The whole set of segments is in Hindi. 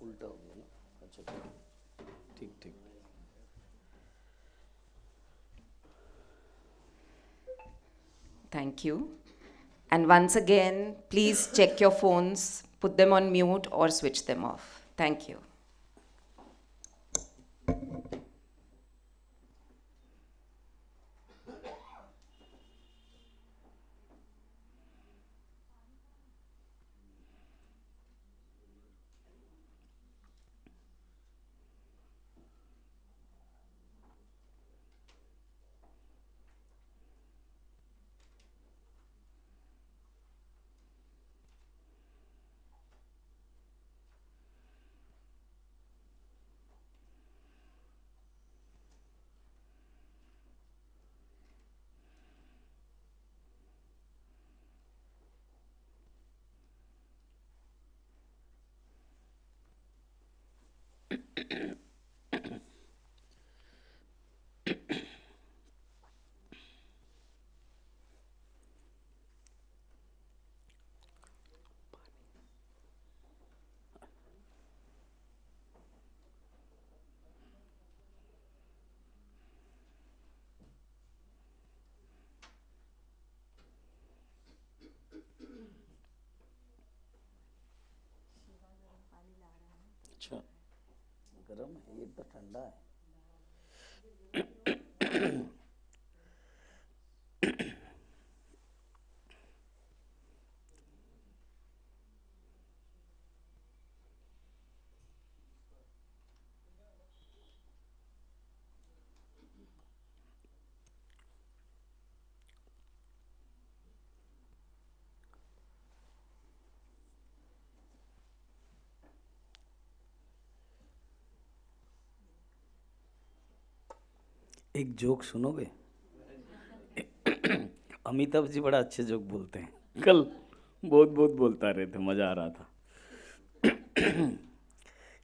उल्टा हो गया ना। अच्छा ठीक ठीक ठीक। Thank you. And once again, please check your phones, put them on mute or switch them off. Thank you. अच्छा गर्म है, ये तो ठंडा है। एक जोक सुनोगे? अमिताभ जी बड़ा अच्छे जोक बोलते हैं। कल बहुत बहुत बोलता रहे थे, मजा आ रहा था।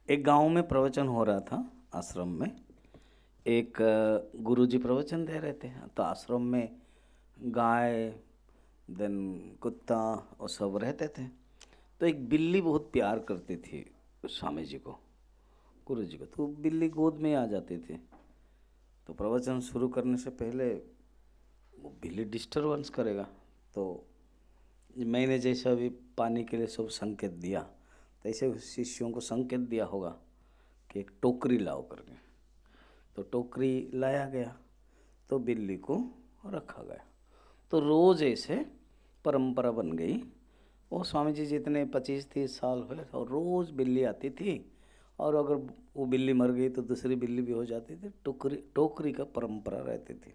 एक गांव में प्रवचन हो रहा था आश्रम में। एक गुरुजी प्रवचन दे रहे थे, तो आश्रम में गाय देन कुत्ता और सब रहते थे। तो एक बिल्ली बहुत प्यार करती थी स्वामी जी को, गुरु जी को। तो बिल्ली गोद में आ जाती थी। तो प्रवचन शुरू करने से पहले वो बिल्ली डिस्टर्बेंस करेगा, तो मैंने जैसा भी पानी के लिए सब संकेत दिया, तो ऐसे शिष्यों को संकेत दिया होगा कि एक टोकरी लाओ करके। तो टोकरी लाया गया, तो बिल्ली को रखा गया। तो रोज़ ऐसे परंपरा बन गई। वो स्वामी जी जितने 25-30 साल हुए, और रोज़ बिल्ली आती थी, और अगर वो बिल्ली मर गई तो दूसरी बिल्ली भी हो जाती थी। टोकरी टोकरी का परंपरा रहती थी।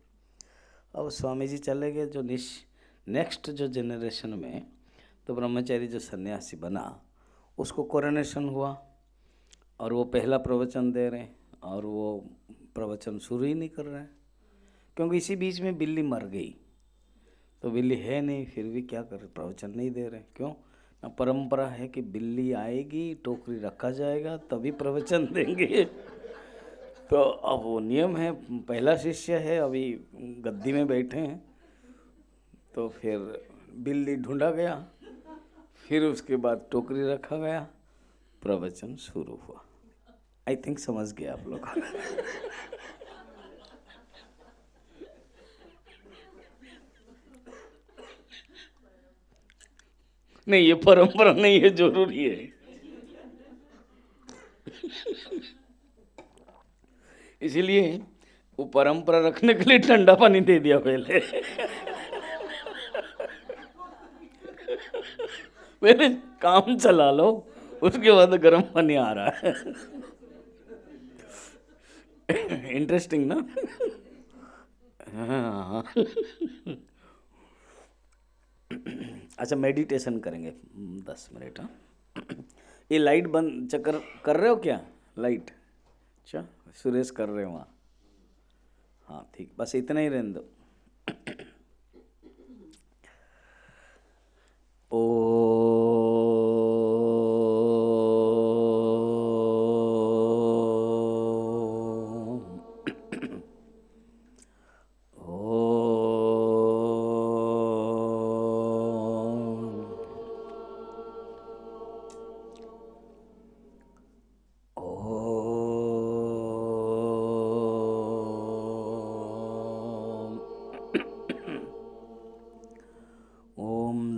अब स्वामी जी चले गए, जो नेक्स्ट जो जनरेशन में, तो ब्रह्मचारी जो सन्यासी बना, उसको कोरोनेशन हुआ, और वो पहला प्रवचन दे रहे हैं, और वो प्रवचन शुरू ही नहीं कर रहे हैं, क्योंकि इसी बीच में बिल्ली मर गई। तो बिल्ली है नहीं, फिर भी क्या कर, प्रवचन नहीं दे रहे। क्यों ना? परंपरा है कि बिल्ली आएगी, टोकरी रखा जाएगा, तभी प्रवचन देंगे। तो अब वो नियम है, पहला शिष्य है, अभी गद्दी में बैठे हैं। तो फिर बिल्ली ढूंढा गया, फिर उसके बाद टोकरी रखा गया, प्रवचन शुरू हुआ। आई थिंक समझ गए आप लोग। नहीं, ये परंपरा नहीं है, जरूरी है। इसीलिए वो परंपरा रखने के लिए ठंडा पानी दे दिया पहले। पहले काम चला लो, उसके बाद गर्म पानी आ रहा है। इंटरेस्टिंग ना? हाँ। अच्छा, मेडिटेशन करेंगे 10 मिनट। हाँ, ये लाइट बंद चक्कर कर रहे हो क्या? लाइट, अच्छा सुरेश कर रहे हो वहाँ। हाँ ठीक, बस इतना ही रहने दो। ओ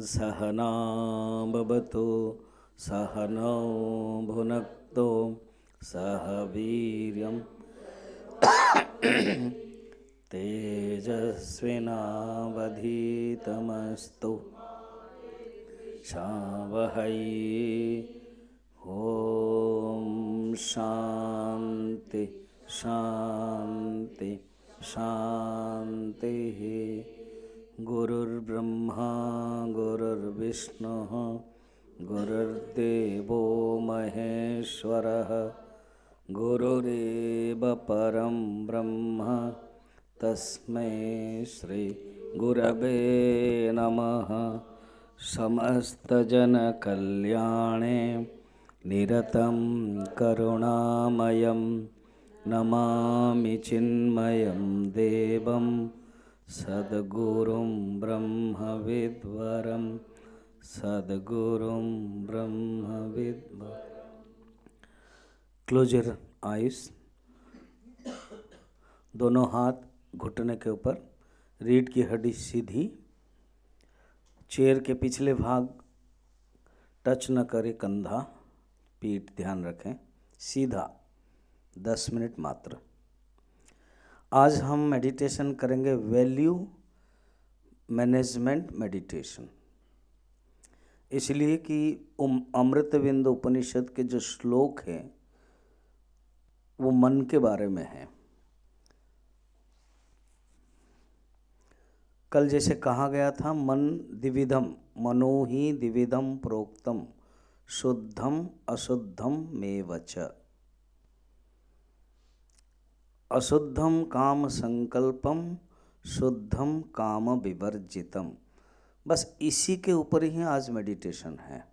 सहना भवतु सहनौ भुनक्तु सह वीर्यं तेजस्विनावधीतमस्तु शावहै। ॐ शान्ति शान्ति शान्तिः। गुरुर्ब्रह्मा गुरुर्विष्णुः गुरुर्देवो महेश्वरः गुरुरेव परं ब्रह्म तस्मै श्री गुरवे नमः। समस्तजनकल्याणे निरतं करुणामयं नमामि चिन्मयं देवं सद्गुरुं ब्रह्मविद्वरं सद्गुरुं ब्रह्मविद्वरम्। Close your eyes. दोनों हाथ घुटने के ऊपर, रीढ़ की हड्डी सीधी, चेयर के पिछले भाग टच न करे कंधा, पीठ ध्यान रखें, सीधा। 10 मिनट मात्र। आज हम मेडिटेशन करेंगे, वैल्यू मैनेजमेंट मेडिटेशन। इसलिए कि अमृतविंद उपनिषद के जो श्लोक हैं वो मन के बारे में है। कल जैसे कहा गया था, मन द्विविधम, मनो ही द्विविधम प्रोक्तम, शुद्धम अशुद्धम मेव च। अशुद्धम काम संकल्पम, शुद्धम काम विवर्जितम। बस इसी के ऊपर ही आज मेडिटेशन है।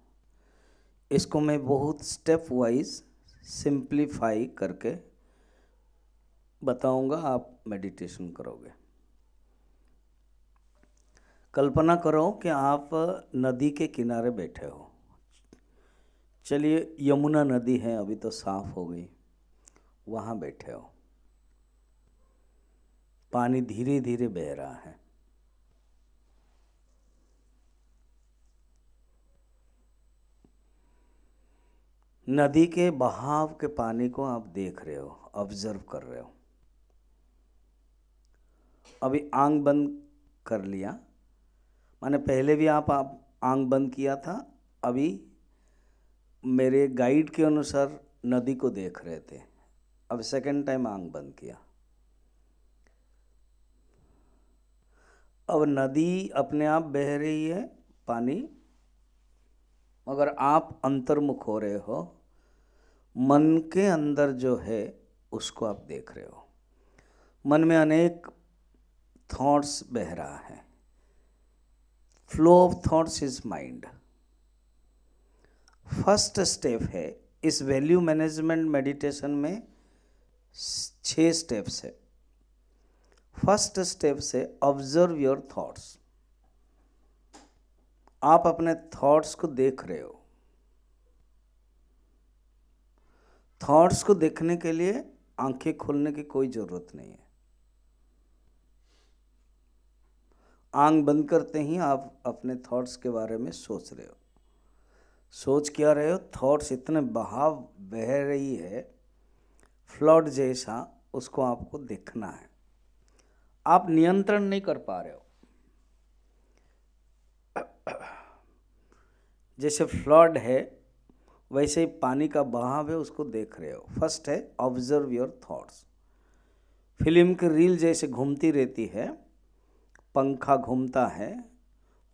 इसको मैं बहुत स्टेप वाइज सिंप्लीफाई करके बताऊंगा, आप मेडिटेशन करोगे। कल्पना करो कि आप नदी के किनारे बैठे हो। चलिए, यमुना नदी है, अभी तो साफ हो गई, वहाँ बैठे हो। पानी धीरे धीरे बह रहा है। नदी के बहाव के पानी को आप देख रहे हो, ऑब्जर्व कर रहे हो। अभी आंख बंद कर लिया, माने पहले भी आप आंख बंद किया था, अभी मेरे गाइड के अनुसार नदी को देख रहे थे, अब सेकंड टाइम आंख बंद किया। अब नदी अपने आप बह रही है पानी, मगर आप अंतर्मुख हो रहे हो। मन के अंदर जो है उसको आप देख रहे हो। मन में अनेक थॉट्स बह रहा है। Flow of thoughts is mind. First step है इस वैल्यू मैनेजमेंट मेडिटेशन में। 6 स्टेप्स है। फर्स्ट स्टेप से ऑब्जर्व योर थॉट्स। आप अपने थॉट्स को देख रहे हो। थॉट्स को देखने के लिए आंखें खोलने की कोई जरूरत नहीं है। आंख बंद करते ही आप अपने थॉट्स के बारे में सोच रहे हो। सोच क्या रहे हो? थॉट्स इतने बहाव बह रही है, फ्लड जैसा, उसको आपको देखना है। आप नियंत्रण नहीं कर पा रहे हो। जैसे फ्लड है वैसे ही पानी का बहाव है, उसको देख रहे हो। फर्स्ट है ऑब्जर्व योर थॉट्स। फिल्म की रील जैसे घूमती रहती है, पंखा घूमता है,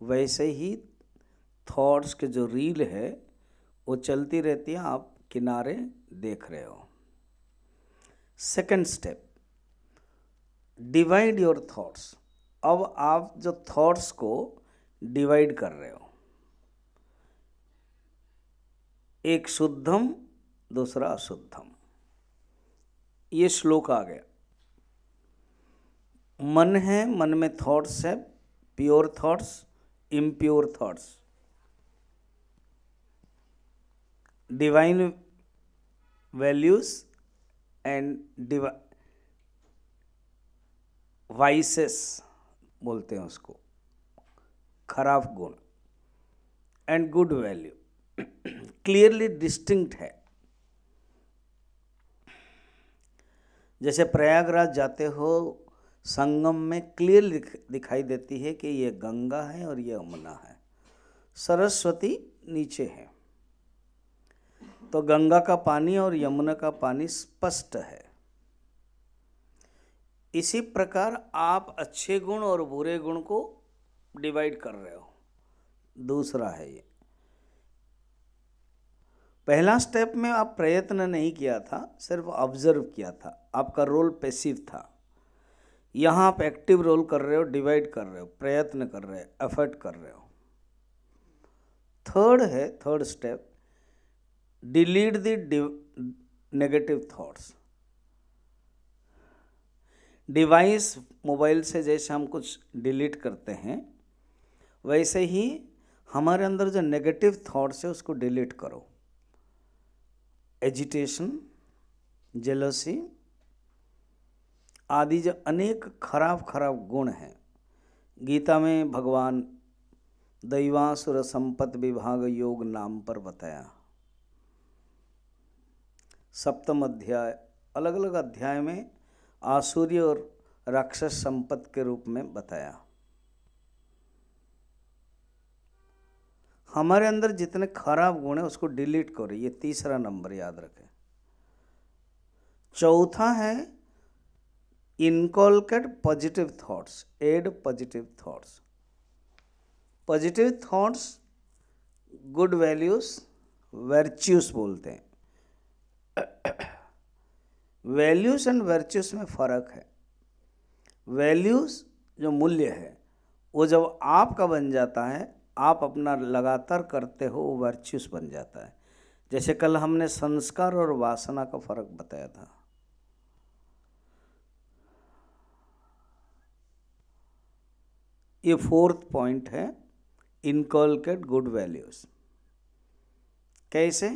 वैसे ही थॉट्स के जो रील है वो चलती रहती है, आप किनारे देख रहे हो। Second step, divide your thoughts. अब आप जो थॉट्स को डिवाइड कर रहे हो, एक शुद्धम दूसरा अशुद्धम। ये श्लोक आ गया। मन है, मन में थॉट्स है, pure thoughts, impure thoughts. Divine values and vices बोलते हैं उसको, खराब गुण। And good value clearly distinct है। जैसे प्रयागराज जाते हो, संगम में क्लियर दिखाई देती है कि ये गंगा है और ये यमुना है, सरस्वती नीचे है। तो गंगा का पानी और यमुना का पानी स्पष्ट है। इसी प्रकार आप अच्छे गुण और बुरे गुण को डिवाइड कर रहे हो। दूसरा है ये, पहला स्टेप में आप प्रयत्न नहीं किया था, सिर्फ ऑब्जर्व किया था, आपका रोल पैसिव था। यहाँ आप एक्टिव रोल कर रहे हो, डिवाइड कर रहे हो, प्रयत्न कर रहे हो, एफर्ट कर रहे हो। Third step, delete the negative thoughts. Device mobile से जैसे हम कुछ डिलीट करते हैं, वैसे ही हमारे अंदर जो नेगेटिव थॉट्स है उसको डिलीट करो। एजिटेशन, जेलसी आदि जो अनेक खराब गुण हैं, गीता में भगवान दैवासुर संपत्ति विभाग योग नाम पर बताया। सप्तम अध्याय, अलग अलग अध्याय में आसुरी और राक्षस संपत्ति के रूप में बताया। हमारे अंदर जितने खराब गुण है उसको डिलीट करो, ये तीसरा नंबर याद रखें। चौथा है inculcate positive thoughts, add positive thoughts. Positive thoughts, good values, virtues बोलते हैं। वैल्यूज एंड वर्च्यूज में फर्क है। वैल्यूज जो मूल्य है वो जब आपका बन जाता है, आप अपना लगातार करते हो, वो वर्च्यूज बन जाता है। जैसे कल हमने संस्कार और वासना का फर्क बताया था। ये फोर्थ पॉइंट है, इनकॉलकेट गुड वैल्यूज। कैसे?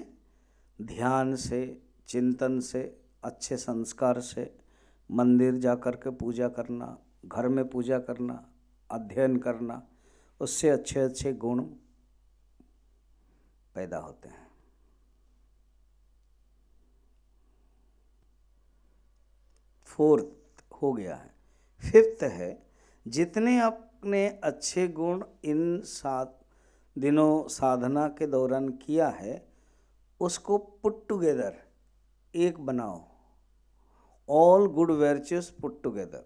ध्यान से, चिंतन से, अच्छे संस्कार से, मंदिर जा कर के पूजा करना, घर में पूजा करना, अध्ययन करना, उससे अच्छे अच्छे गुण पैदा होते हैं। फोर्थ हो गया है। फिफ्थ है, जितने अपने अच्छे गुण इन 7 दिनों साधना के दौरान किया है उसको पुट टुगेदर, एक बनाओ। All good virtues put together,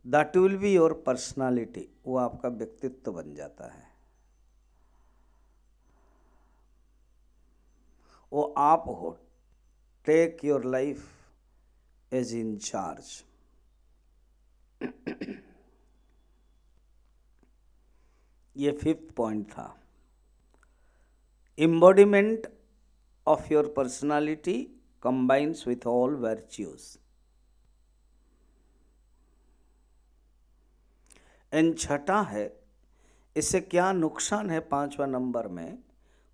that will be your personality. वो आपका व्यक्तित्व बन जाता है, वो आप हो। Take your life as in charge. ये फिफ्थ पॉइंट था। Embodiment of your personality combines with all virtues. And छठा है, इससे क्या नुकसान है 5वां नंबर में,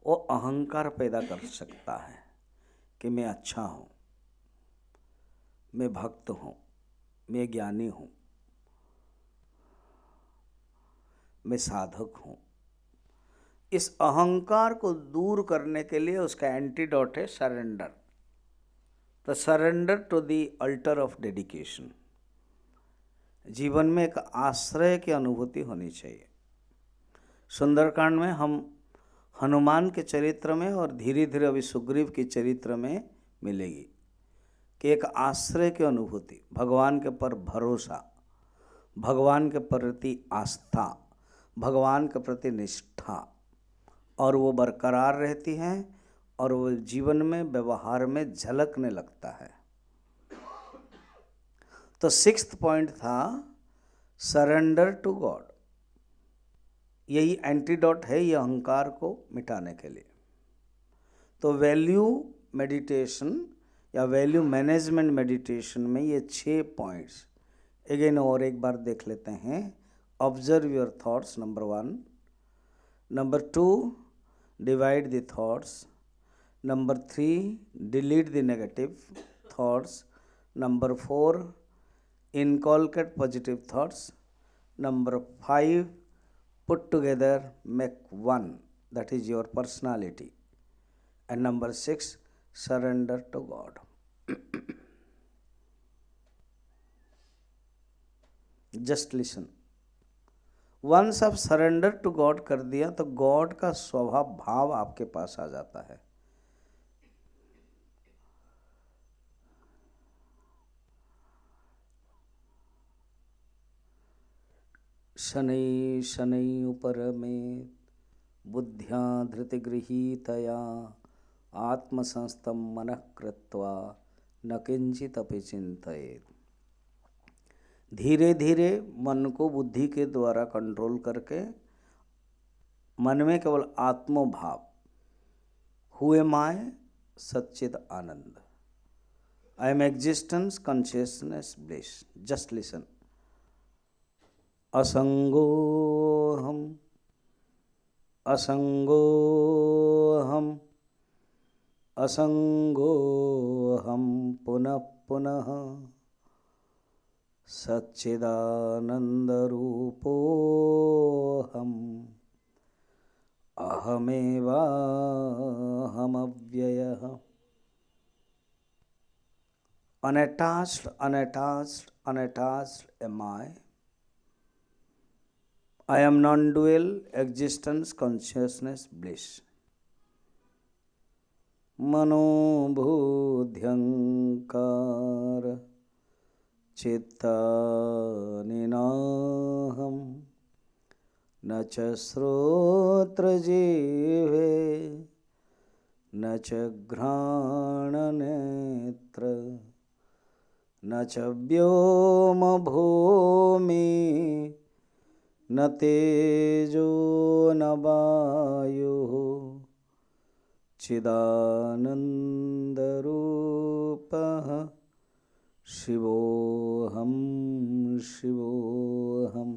वो अहंकार पैदा कर सकता है कि मैं अच्छा हूँ, मैं भक्त हूँ, मैं ज्ञानी हूँ, मैं साधक हूँ। इस अहंकार को दूर करने के लिए उसका एंटीडोट है सरेंडर। तो surrender to the altar of dedication. जीवन में एक आश्रय की अनुभूति होनी चाहिए। सुंदरकांड में हम हनुमान के चरित्र में और धीरे धीरे अभी सुग्रीव के चरित्र में मिलेगी कि एक आश्रय की अनुभूति, भगवान के पर भरोसा, भगवान के प्रति आस्था, भगवान के प्रति निष्ठा, और वो बरकरार रहती है और वो जीवन में, व्यवहार में झलकने लगता है। तो 6th पॉइंट था सरेंडर टू गॉड। यही एंटीडोट है ये अहंकार को मिटाने के लिए। तो वैल्यू मेडिटेशन या वैल्यू मैनेजमेंट मेडिटेशन में ये 6 पॉइंट्स अगेन और एक बार देख लेते हैं। Observe your thoughts, number 1। Number 2, divide the thoughts. Number 3, delete the negative thoughts. Number 4, inculcate positive thoughts. Number 5, put together make one, that is your personality. And number 6, surrender to God. Just listen. Once आप सरेंडर टू गॉड कर दिया तो गॉड का स्वभाव भाव आपके पास आ जाता है. शनै शनै उपरमेत् बुद्ध्या धृतिगृहीतया आत्मसंस्थं मनः कृत्वा न किंचिदपि चिन्तयेत्. धीरे धीरे मन को बुद्धि के द्वारा कंट्रोल करके मन में केवल आत्मभाव, हु एम आई, सच्चिद आनंद, I am existence, consciousness, bliss. Just listen. असंगोहम असंगोहम असंगोहम पुनः पुनः सच्चिदानंदरूपोऽहम् अहमेवाहमव्ययः. Unattached, unattached, unattached am I. I am non-dual, existence, consciousness, bliss. मनोबुद्ध्यंकार चित्तानिनाहं न च श्रोत्रजिह्वे न च घ्राणनेत्र न च व्योमभूमि न तेजो न वायुः चिदानन्दरूपः शिवोऽहं शिवोऽहं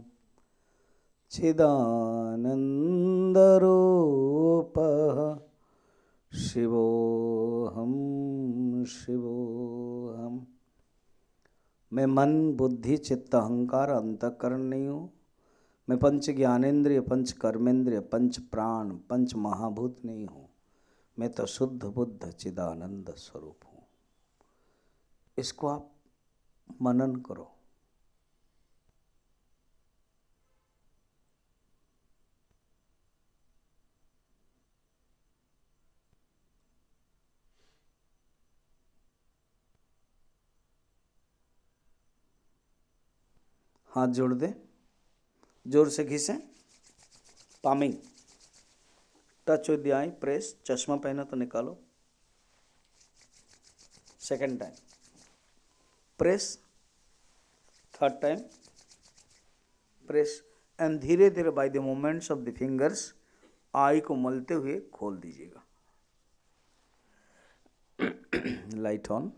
चिदानन्दरूपः शिवोऽहं शिवोऽहं. मैं मन, बुद्धि, चित्त, अहंकार, अंतःकरण नहीं हूँ. मैं पंच ज्ञानेन्द्रिय, पंच कर्मेंद्रिय, पंच प्राण, पंच महाभूत नहीं हूँ. मैं तो शुद्ध बुद्ध चिदानंद स्वरूप हूँ. इसको आप मनन करो. हाथ जोड़ दे, जोर से खींचे. Palming, touch with the eye, press. चश्मा पहना तो निकालो. Second time press, third time press. And धीरे धीरे by the movements of the fingers eye को मलते हुए खोल दीजिएगा. Light on.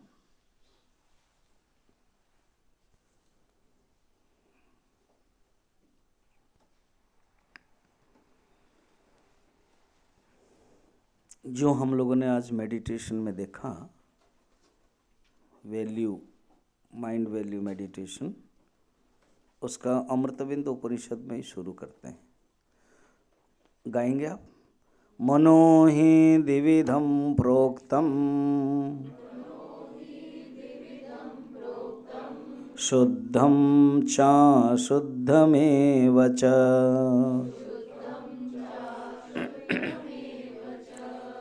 जो हम लोगों ने आज मेडिटेशन में देखा, वैल्यू, माइंड वैल्यू मेडिटेशन, उसका अमृतविंद उपनिषद में ही शुरू करते हैं. गाएंगे आप. मनो हि द्विविधं प्रोक्तम् शुद्धं चाशुद्धमेव च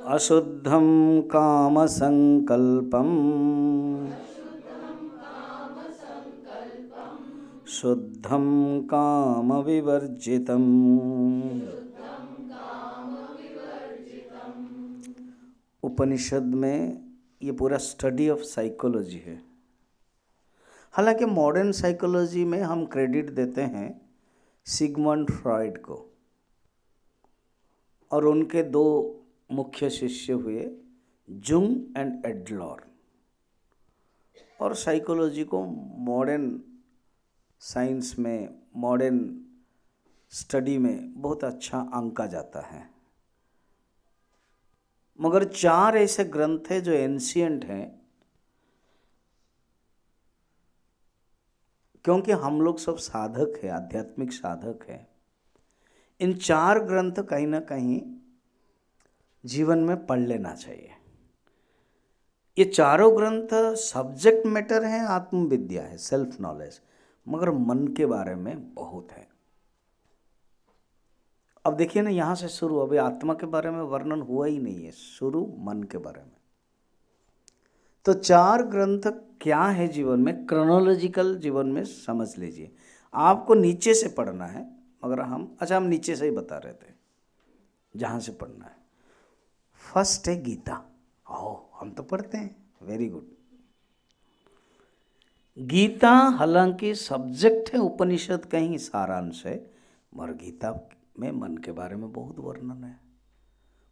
अशुद्धं कामसंकल्पम् शुद्धं कामविवर्जितम्. उपनिषद में ये पूरा स्टडी ऑफ साइकोलॉजी है. हालांकि मॉडर्न साइकोलॉजी में हम क्रेडिट देते हैं सिगमंड फ्रॉइड को, और उनके दो मुख्य शिष्य हुए जुंग एंड एडलर. और साइकोलॉजी को मॉडर्न साइंस में, मॉडर्न स्टडी में बहुत अच्छा आंका जाता है. मगर 4 ऐसे ग्रंथ हैं जो एंशिएंट हैं, क्योंकि हम लोग सब साधक हैं, आध्यात्मिक साधक हैं. इन 4 ग्रंथ कहीं ना कहीं जीवन में पढ़ लेना चाहिए। ये चारों ग्रंथ सब्जेक्ट मैटर है, आत्मविद्या है, सेल्फ नॉलेज, मगर मन के बारे में बहुत है। अब देखिए ना, यहाँ से शुरू, अभी आत्मा के बारे में वर्णन हुआ ही नहीं है, शुरू मन के बारे में। तो 4 ग्रंथ क्या है जीवन में, क्रोनोलॉजिकल जीवन में समझ लीजिए। आपको नीचे से पढ़ना है, मगर हम नीचे से ही बता रहे थे जहाँ से पढ़ना है। फर्स्ट है गीता। हम तो पढ़ते हैं, वेरी गुड। गीता हालांकि सब्जेक्ट है, उपनिषद का ही सारांश है, मगर गीता में मन के बारे में बहुत वर्णन है।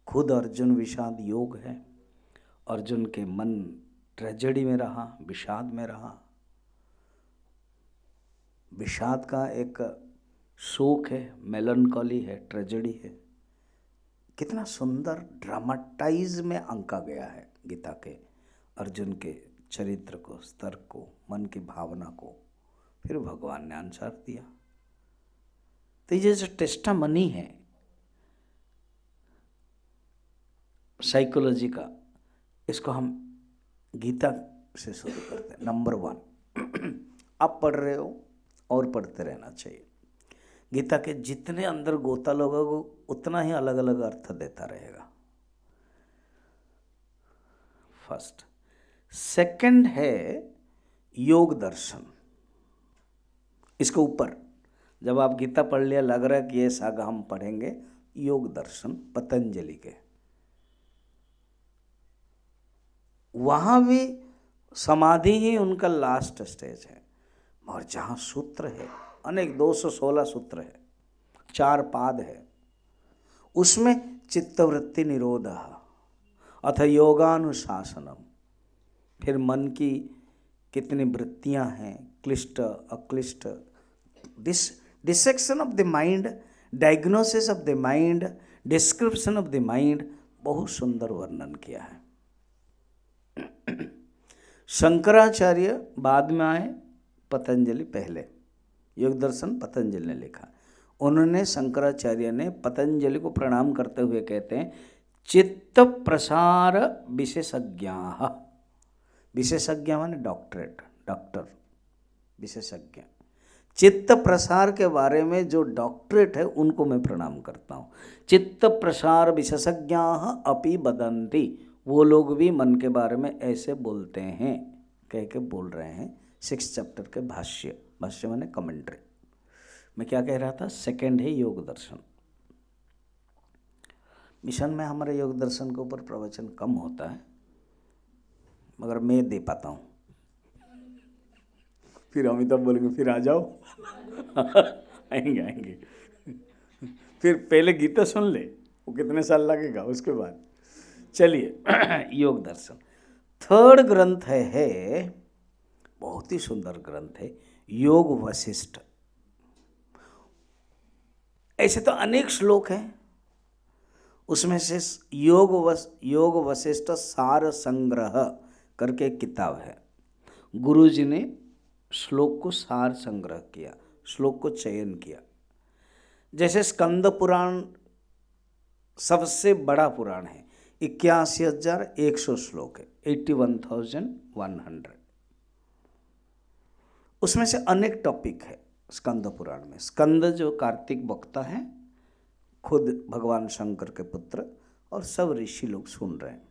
खुद अर्जुन विषाद योग है, अर्जुन के मन ट्रेजेडी में रहा, विषाद में रहा। विषाद का एक शोक है, मेलनकॉली है, ट्रेजेडी है। कितना सुंदर ड्रामाटाइज में आंका गया है गीता के, अर्जुन के चरित्र को, स्तर को, मन की भावना को, फिर भगवान ने आंसर दिया। तो ये जो टेस्टामनी है साइकोलॉजी का, इसको हम गीता से शुरू करते हैं। नंबर 1, आप पढ़ रहे हो और पढ़ते रहना चाहिए। गीता के जितने अंदर गोता लगोगे उतना ही अलग अलग अर्थ देता रहेगा। फर्स्ट। सेकंड है योग दर्शन। इसके ऊपर जब आप गीता पढ़ लिया, लग रहा है कि ये सागा हम पढ़ेंगे, योग दर्शन पतंजलि के, वहां भी समाधि ही उनका लास्ट स्टेज है। और जहाँ सूत्र है अनेक, 216 सूत्र है, 4 पाद है, उसमें चित्तवृत्ति निरोध अथ योगानुशासनम, फिर मन की कितनी वृत्तियां हैं, क्लिष्ट अक्लिष्ट, dissection of the mind, diagnosis of the mind, description of the mind, बहुत सुंदर वर्णन किया है। शंकराचार्य बाद में आए, पतंजलि पहले। योग दर्शन पतंजलि ने लिखा। उन्होंने, शंकराचार्य ने पतंजलि को प्रणाम करते हुए कहते हैं, चित्त प्रसार विशेषज्ञ। विशेषज्ञ माने डॉक्टरेट, डॉक्टर, विशेषज्ञ। चित्त प्रसार के बारे में जो डॉक्टरेट है उनको मैं प्रणाम करता हूँ। चित्त प्रसार विशेषज्ञ अपि वदन्ति, वो लोग भी मन के बारे में ऐसे बोलते हैं, कह के बोल रहे हैं। 6 चैप्टर के भाष्य, भाष्य माने कमेंट्री। मैं क्या कह रहा था, सेकंड है योग दर्शन। मिशन में हमारे योग दर्शन के ऊपर प्रवचन कम होता है, मगर मैं दे पाता हूँ। फिर अमिताभ बोलेंगे फिर आ जाओ। आएंगे। फिर पहले गीता सुन ले, वो कितने साल लगेगा, उसके बाद चलिए। योग दर्शन। थर्ड ग्रंथ है बहुत ही सुंदर ग्रंथ है, योग वशिष्ठ। ऐसे तो अनेक श्लोक हैं, उसमें से योग वशिष्ठ सार संग्रह करके एक किताब है। गुरु जी ने श्लोक को सार संग्रह किया, श्लोक को चयन किया। जैसे स्कंद पुराण सबसे बड़ा पुराण है, 81,100 श्लोक है, 81,100। उसमें से अनेक टॉपिक है स्कंद पुराण में। स्कंद जो कार्तिक वक्ता है, खुद भगवान शंकर के पुत्र, और सब ऋषि लोग सुन रहे हैं।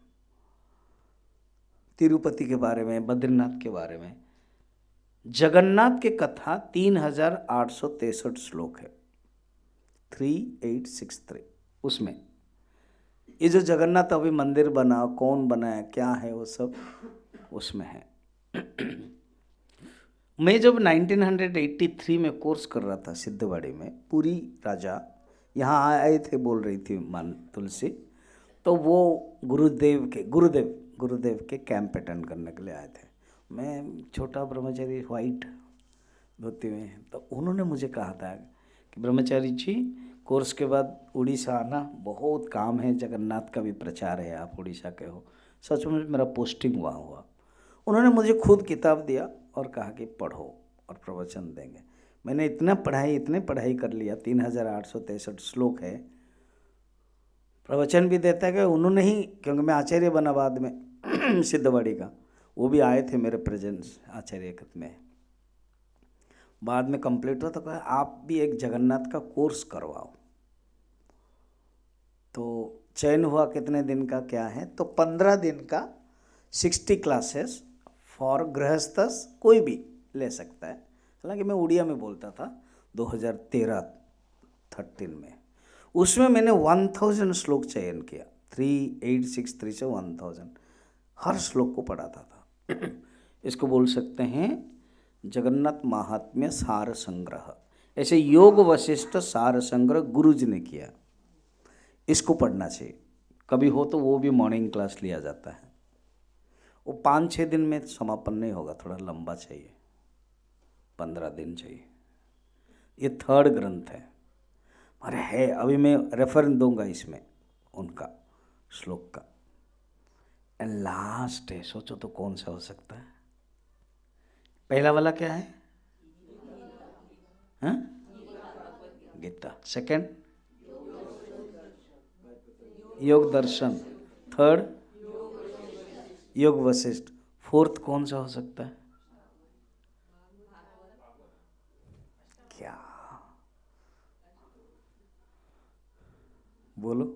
तिरुपति के बारे में, बद्रीनाथ के बारे में। जगन्नाथ की कथा 3,863 श्लोक है, 3863। उसमें ये जो जगन्नाथ अभी मंदिर बना, कौन बनाया, क्या है, वो सब उसमें है। मैं जब 1983 में कोर्स कर रहा था सिद्धवाड़ी में, पूरी राजा यहाँ आए थे, बोल रही थी मान तुलसी, तो वो गुरुदेव के कैंप अटेंड करने के लिए आए थे। मैं छोटा ब्रह्मचारी, वाइट धोती में, तो उन्होंने मुझे कहा था कि ब्रह्मचारी जी, कोर्स के बाद उड़ीसा आना, बहुत काम है, जगन्नाथ का भी प्रचार है, आप उड़ीसा के हो। सच में मेरा पोस्टिंग वहाँ हुआ। उन्होंने मुझे खुद किताब दिया और कहा कि पढ़ो और प्रवचन देंगे। मैंने इतने पढ़ाई कर लिया, 3863 श्लोक है। प्रवचन भी देता है कि उन्होंने ही, क्योंकि मैं आचार्य बना बाद में सिद्धवाड़ी का, वो भी आए थे मेरे प्रेजेंस आचार्य में। बाद में कंप्लीट हुआ तो कहा आप भी एक जगन्नाथ का कोर्स करवाओ। तो चयन हुआ कितने दिन का क्या है, तो 15 दिन का 60 क्लासेस फॉर गृहस्थस, कोई भी ले सकता है। हालांकि मैं उड़िया में बोलता था 2013 में। उसमें मैंने 1000 श्लोक चयन किया, 3863 से 1000 हर श्लोक को पढ़ाता था। इसको बोल सकते हैं जगन्नाथ महात्म्य सार संग्रह। ऐसे योग वशिष्ठ सार संग्रह गुरुजी ने किया, इसको पढ़ना चाहिए। कभी हो तो वो भी मॉर्निंग क्लास लिया जाता है। वो 5-6 दिन में समापन नहीं होगा, थोड़ा लंबा चाहिए, 15 दिन चाहिए। ये 3rd ग्रंथ है, अरे है, अभी मैं रेफर दूंगा इसमें उनका श्लोक का। एंड लास्ट है, सोचो तो कौन सा हो सकता है। पहला वाला क्या है? हाँ? गीता। सेकंड योग दर्शन, 3rd योग वशिष्ठ, 4th कौन सा हो सकता है? क्या बोलो?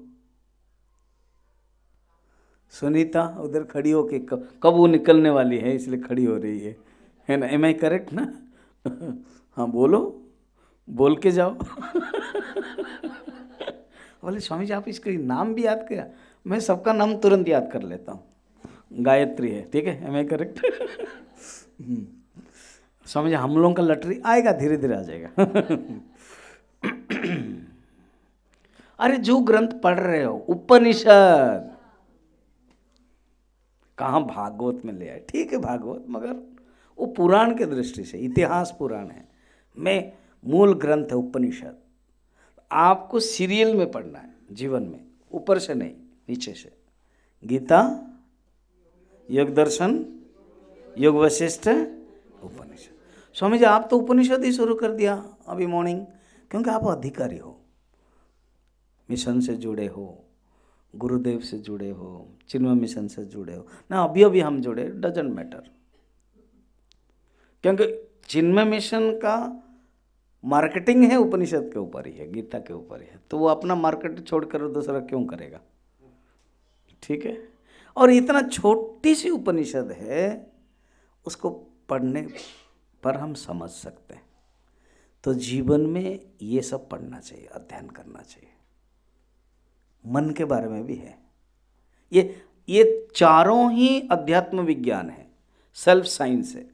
सुनीता उधर खड़ी हो के कब वो निकलने वाली है, इसलिए खड़ी हो रही है ना? एम आई करेक्ट ना? हाँ बोलो, बोल के जाओ। बोले स्वामी जी आप इसका नाम भी याद किया? मैं सबका नाम तुरंत याद कर लेता हूँ। गायत्री है, ठीक है, एम आई करेक्ट? स्वामी जी हम लोगों का लटरी आएगा, धीरे धीरे आ जाएगा। अरे जो ग्रंथ पढ़ रहे हो, उपनिषद, कहाँ भागवत में ले आए? ठीक है भागवत, मगर वो पुराण के दृष्टि से, इतिहास पुराण है, मैं मूल ग्रंथ है उपनिषद। आपको सीरियल में पढ़ना है जीवन में, ऊपर से नहीं, नीचे से। गीता, योग दर्शन, योग वशिष्ठ, उपनिषद। स्वामी जी आप तो उपनिषद ही शुरू कर दिया अभी मॉर्निंग, क्योंकि आप अधिकारी हो, मिशन से जुड़े हो, गुरुदेव से जुड़े हो, चिन्मय मिशन से जुड़े हो ना। अभी अभी हम जुड़े, डजंट मैटर, क्योंकि चिन्मय मिशन का मार्केटिंग है उपनिषद के ऊपर ही है, गीता के ऊपर ही है। तो वो अपना मार्केट छोड़कर दूसरा क्यों करेगा? ठीक है। और इतना छोटी सी उपनिषद है, उसको पढ़ने पर हम समझ सकते हैं। तो जीवन में ये सब पढ़ना चाहिए, अध्ययन करना चाहिए। मन के बारे में भी है, ये चारों ही अध्यात्म विज्ञान है, सेल्फ साइंस है,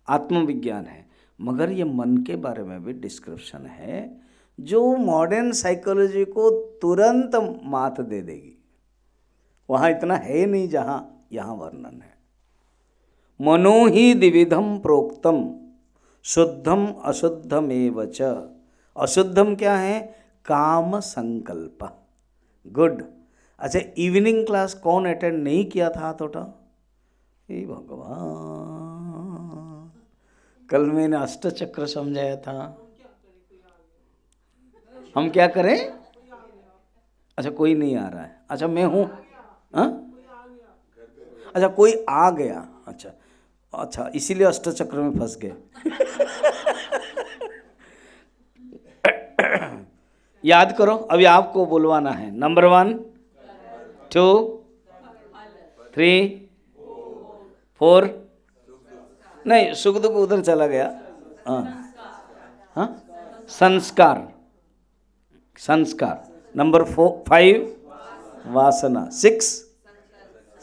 आत्मविज्ञान है, मगर ये मन के बारे में भी डिस्क्रिप्शन है जो मॉडर्न साइकोलॉजी को तुरंत मात दे देगी। वहाँ इतना है नहीं जहाँ यहाँ वर्णन है। मनो ही द्विविधम प्रोक्तम शुद्धम अशुद्धमेव च। अशुद्धम क्या है? काम संकल्प। गुड। अच्छा, इवनिंग क्लास कौन अटेंड नहीं किया था? तो हे भगवान, कल मैंने अष्टचक्र समझाया था। हम क्या करें? अच्छा कोई नहीं आ रहा है, अच्छा मैं हूँ, हाँ? अच्छा कोई आ गया, अच्छा अच्छा, इसीलिए अष्टचक्र में फंस गए। याद करो, अभी आपको बुलवाना है। नंबर 1 2 3 4, नहीं सुख दुख उधर चला गया। हाँ हाँ, संस्कार, संस्कार। नंबर 5 वासना, 6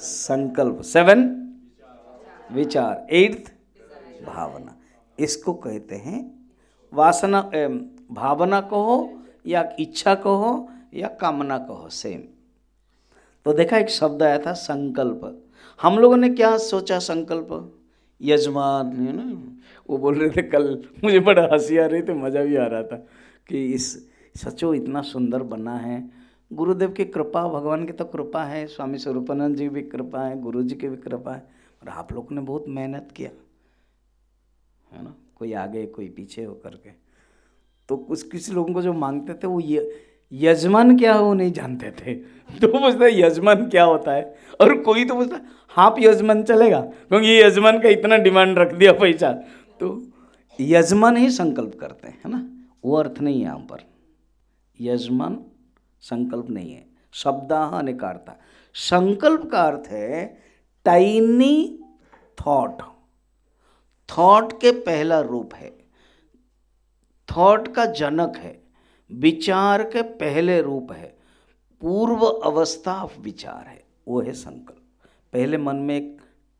संकल्प, 7 विचार, 8 भावना। इसको कहते हैं वासना। भावना कहो या इच्छा कहो या कामना कहो, सेम। तो देखा एक शब्द आया था संकल्प। हम लोगों ने क्या सोचा? संकल्प, यजमान है ना, वो बोल रहे थे कल, मुझे बड़ा हंसी आ रही थी, मज़ा भी आ रहा था कि इस सचो इतना सुंदर बना है। गुरुदेव की कृपा, भगवान की तो कृपा है, स्वामी स्वरूपानंद जी की भी कृपा है, गुरु जी की भी कृपा है, और आप लोग ने बहुत मेहनत किया है ना, कोई आगे कोई पीछे हो करके। तो कुछ किसी लोगों को जो मांगते थे वो यजमान क्या है वो नहीं जानते थे। तो वो पूछता है यजमान क्या होता है, और कोई तो पूछता है हाफ यजमान चलेगा, क्योंकि ये यजमान का इतना डिमांड रख दिया पैसा। तो यजमान ही संकल्प करते हैं, है ना, वो अर्थ नहीं है यहाँ पर। यजमान संकल्प नहीं है, शब्दाह अनेकार्था। संकल्प का अर्थ है टाइनी थॉट, थॉट के पहला रूप है, थॉट का जनक है, विचार के पहले रूप है, पूर्व अवस्था ऑफ विचार है, वो है संकल्प। पहले मन में एक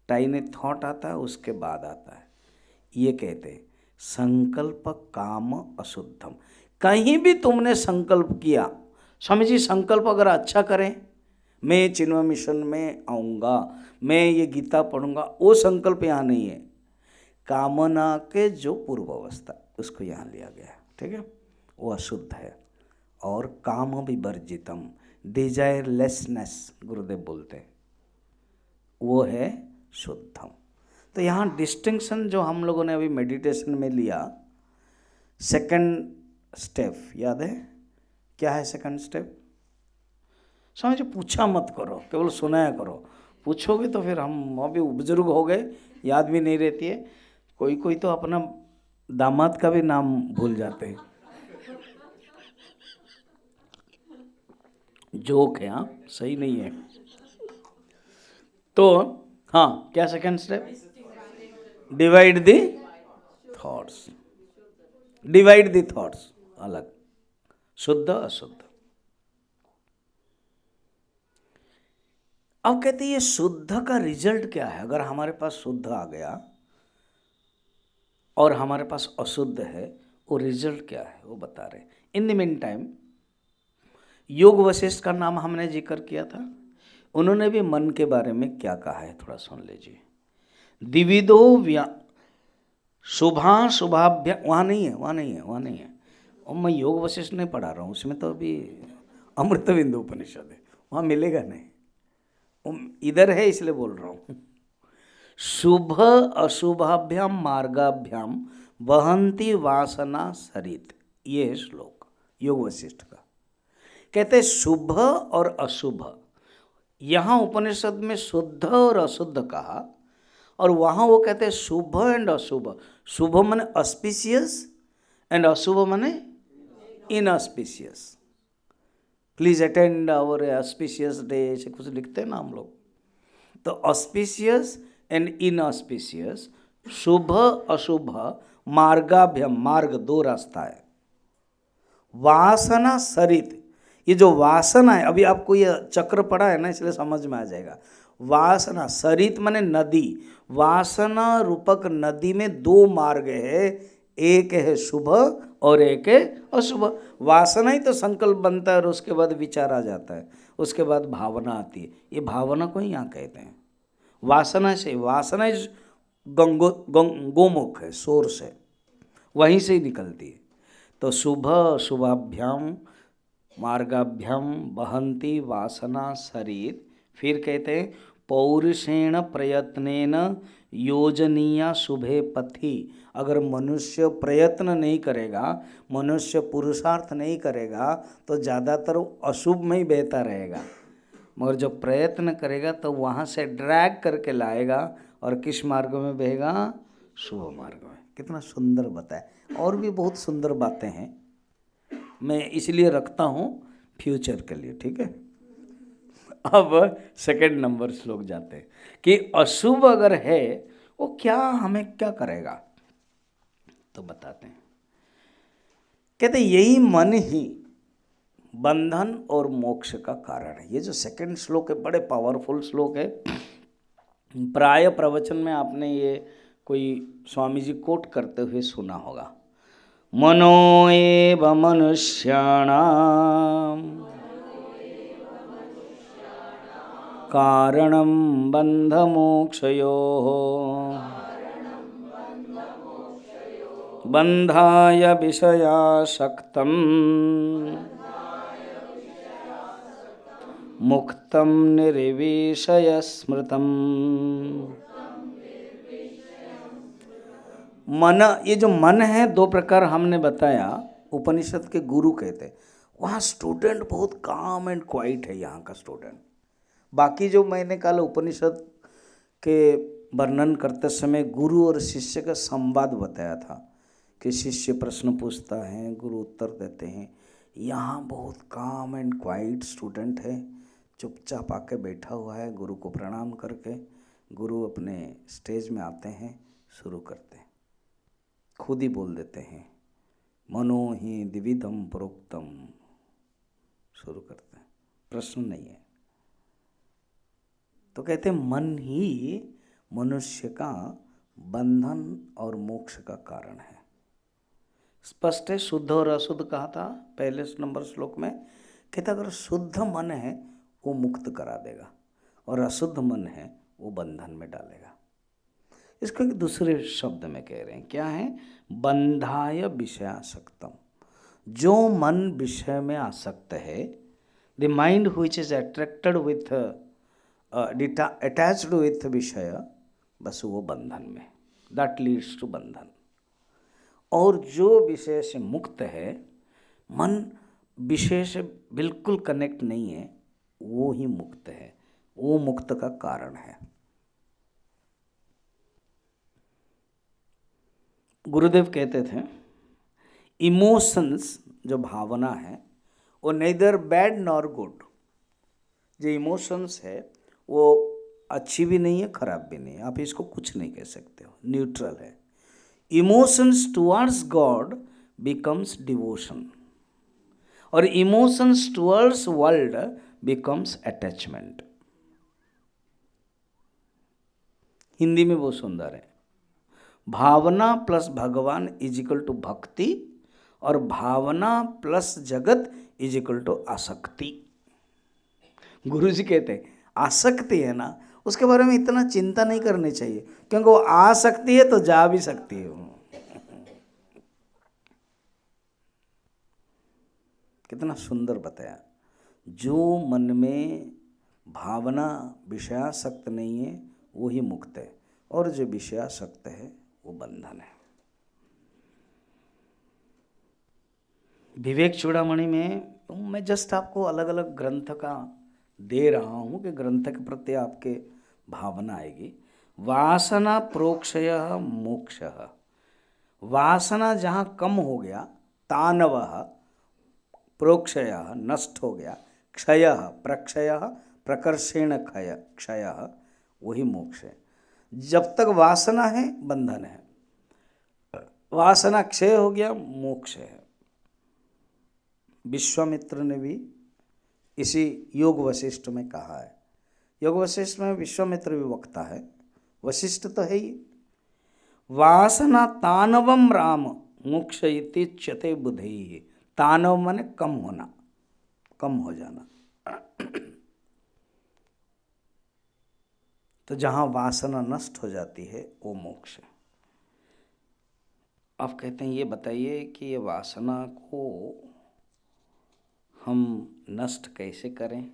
टाइनी थॉट आता है, उसके बाद आता है, ये कहते हैं संकल्प काम अशुद्धम। कहीं भी तुमने संकल्प किया, स्वामी जी संकल्प अगर अच्छा करें, मैं चिन्मय मिशन में आऊँगा, मैं ये गीता पढ़ूंगा, वो संकल्प यहाँ नहीं है। कामना के जो पूर्व अवस्था उसको यहाँ लिया गया है, ठीक है, वो अशुद्ध है। और काम विवर्जितम, डिजायरलेसनेस गुरुदेव बोलते हैं, वो है शुद्धम। तो यहाँ डिस्टिंक्शन जो हम लोगों ने अभी मेडिटेशन में लिया, सेकंड स्टेप याद है क्या है? सेकंड स्टेप समझ, पूछा मत करो, केवल सुनाया करो। पूछोगे तो फिर हम अभी बुजुर्ग हो गए, याद भी नहीं रहती है। कोई कोई तो अपना दामाद का भी नाम भूल जाते हैं। जोक है, हाँ सही नहीं है। तो हाँ, क्या second step? Divide the thoughts, divide the thoughts, अलग, शुद्ध अशुद्ध। अब कहते हैं ये शुद्ध का रिजल्ट क्या है? अगर हमारे पास शुद्ध आ गया और हमारे पास अशुद्ध है, वो रिजल्ट क्या है वो बता रहे। इन द मीन टाइम योग वशिष्ठ का नाम हमने जिक्र किया था, उन्होंने भी मन के बारे में क्या कहा है थोड़ा सुन लीजिए। द्विविधो शुभाभ्या, वहाँ नहीं है, वहाँ नहीं है, वहाँ नहीं है। और मैं योग वशिष्ठ नहीं पढ़ा रहा हूँ, उसमें तो अभी अमृत बिंदु उपनिषद है, वहाँ मिलेगा नहीं, इधर है इसलिए बोल रहा हूँ। शुभ अशुभाभ्याम मार्गाभ्याम वहंती वासना सरित, ये है श्लोक योग वशिष्ठ का। कहते हैं शुभ और अशुभ, यहाँ उपनिषद में शुद्ध और अशुद्ध कहा, और वहाँ वो कहते हैं शुभ एंड अशुभ। शुभ माने ऑस्पिशियस एंड अशुभ माने inauspicious. Please attend our auspicious day, ऐसे कुछ लिखते हैं ना हम लोग। तो ऑस्पिशियस एंड इनऑस्पिशियस, शुभ अशुभ, मार्गाभ्यम, मार्ग दो रास्ता है, वासना सरित, ये जो वासना है, अभी आपको ये चक्र पड़ा है ना इसलिए समझ में आ जाएगा। वासना सरित माने नदी, वासना रूपक नदी में दो मार्ग है, एक है शुभ और एक है अशुभ। वासना ही तो संकल्प बनता है और उसके बाद विचार आ जाता है, उसके बाद भावना आती है। ये भावना को ही यहाँ कहते हैं वासना से। वासना गोमुख है, सोर्स है, वहीं से ही निकलती है। तो शुभ शुभाभ्याम मार्गाभ्याम वहंती वासना शरीर। फिर कहते हैं पौरुषेण प्रयत्नेन योजनीया शुभे पथि। अगर मनुष्य प्रयत्न नहीं करेगा, मनुष्य पुरुषार्थ नहीं करेगा, तो ज़्यादातर अशुभ में ही बहता रहेगा। मगर जब प्रयत्न करेगा तो वहाँ से ड्रैग करके लाएगा और किस मार्ग में बहेगा? शुभ मार्ग में। कितना सुंदर बताया। और भी बहुत सुंदर बातें हैं, मैं इसलिए रखता हूँ फ्यूचर के लिए, ठीक है। अब सेकंड नंबर श्लोक जाते हैं कि अशुभ अगर है वो क्या हमें क्या करेगा, तो बताते हैं। कहते यही मन ही बंधन और मोक्ष का कारण है। ये जो सेकंड श्लोक है बड़े पावरफुल श्लोक है। प्राय प्रवचन में आपने ये कोई स्वामी जी कोट करते हुए सुना होगा, मनो एव मनुष्याणाम कारणं बंध मोक्षयोः बंधाय विषयासक्तं मुक्तं निर्विषय स्मृतम्। मन, ये जो मन है दो प्रकार हमने बताया, उपनिषद के गुरु कहते हैं, वहाँ स्टूडेंट बहुत काम एंड क्वाइट है यहाँ का स्टूडेंट। बाकी जो मैंने कल उपनिषद के वर्णन करते समय गुरु और शिष्य का संवाद बताया था कि शिष्य प्रश्न पूछता है, गुरु उत्तर देते हैं। यहाँ बहुत काम एंड क्वाइट स्टूडेंट है, चुपचाप आके बैठा हुआ है, गुरु को प्रणाम करके गुरु अपने स्टेज में आते हैं, शुरू करते हैं, खुद ही बोल देते हैं, मनो ही द्विविधम प्रोक्तम, शुरू करते हैं, प्रश्न नहीं है। तो कहते हैं मन ही मनुष्य का बंधन और मोक्ष का कारण है। स्पष्ट है, शुद्ध और अशुद्ध कहा था पहले नंबर श्लोक में। कहता अगर शुद्ध मन है वो मुक्त करा देगा और अशुद्ध मन है वो बंधन में डालेगा। इसको एक दूसरे शब्द में कह रहे हैं, क्या है? बंधाय विषयासक्तम। जो मन विषय में आसक्त है, the mind which is attracted with attached with विषय, बस वो बंधन में, दैट लीड्स टू बंधन। और जो विषय से मुक्त है, मन विषय से बिल्कुल कनेक्ट नहीं है, वो ही मुक्त है, वो मुक्त का कारण है। गुरुदेव कहते थे इमोशंस, जो भावना है, वो नेदर बैड नॉर गुड। जो इमोशंस है वो अच्छी भी नहीं है, खराब भी नहीं है, आप इसको कुछ नहीं कह सकते हो, न्यूट्रल है। Emotions towards God becomes devotion और emotions towards world becomes attachment. Hindi में बहुत सुंदर है, भावना प्लस भगवान इज इक्वल टू भक्ति और भावना प्लस जगत इज इक्वल टू आसक्ति। गुरु जी कहते हैं आसक्ति है ना, उसके बारे में इतना चिंता नहीं करनी चाहिए, क्योंकि वो आ सकती है तो जा भी सकती है। कितना सुंदर बताया। जो मन में भावना विषयासक्त नहीं है वो ही मुक्त है, और जो विषयासक्त है वो बंधन है। विवेक चूड़ामणि में मैं जस्ट आपको अलग अलग ग्रंथ का दे रहा हूँ कि ग्रंथ के प्रति आपके भावना आएगी। वासना प्रोक्षय मोक्ष। वासना जहाँ कम हो गया, तानव प्रोक्षय नष्ट हो गया, क्षय प्रक्षय प्रकर्षेण क्षय, वही मोक्ष है। जब तक वासना है बंधन है, वासना क्षय हो गया मोक्ष है। विश्वामित्र ने भी इसी योग वशिष्ठ में कहा है। योग वशिष्ठ में विश्वामित्र भी वक्ता है, वशिष्ठ तो है ही। वासना तानवम राम मोक्ष इति च्यते बुधैः। तानव माने कम होना, कम हो जाना। तो जहाँ वासना नष्ट हो जाती है वो मोक्ष है। आप कहते हैं ये बताइए कि ये वासना को हम नष्ट कैसे करें,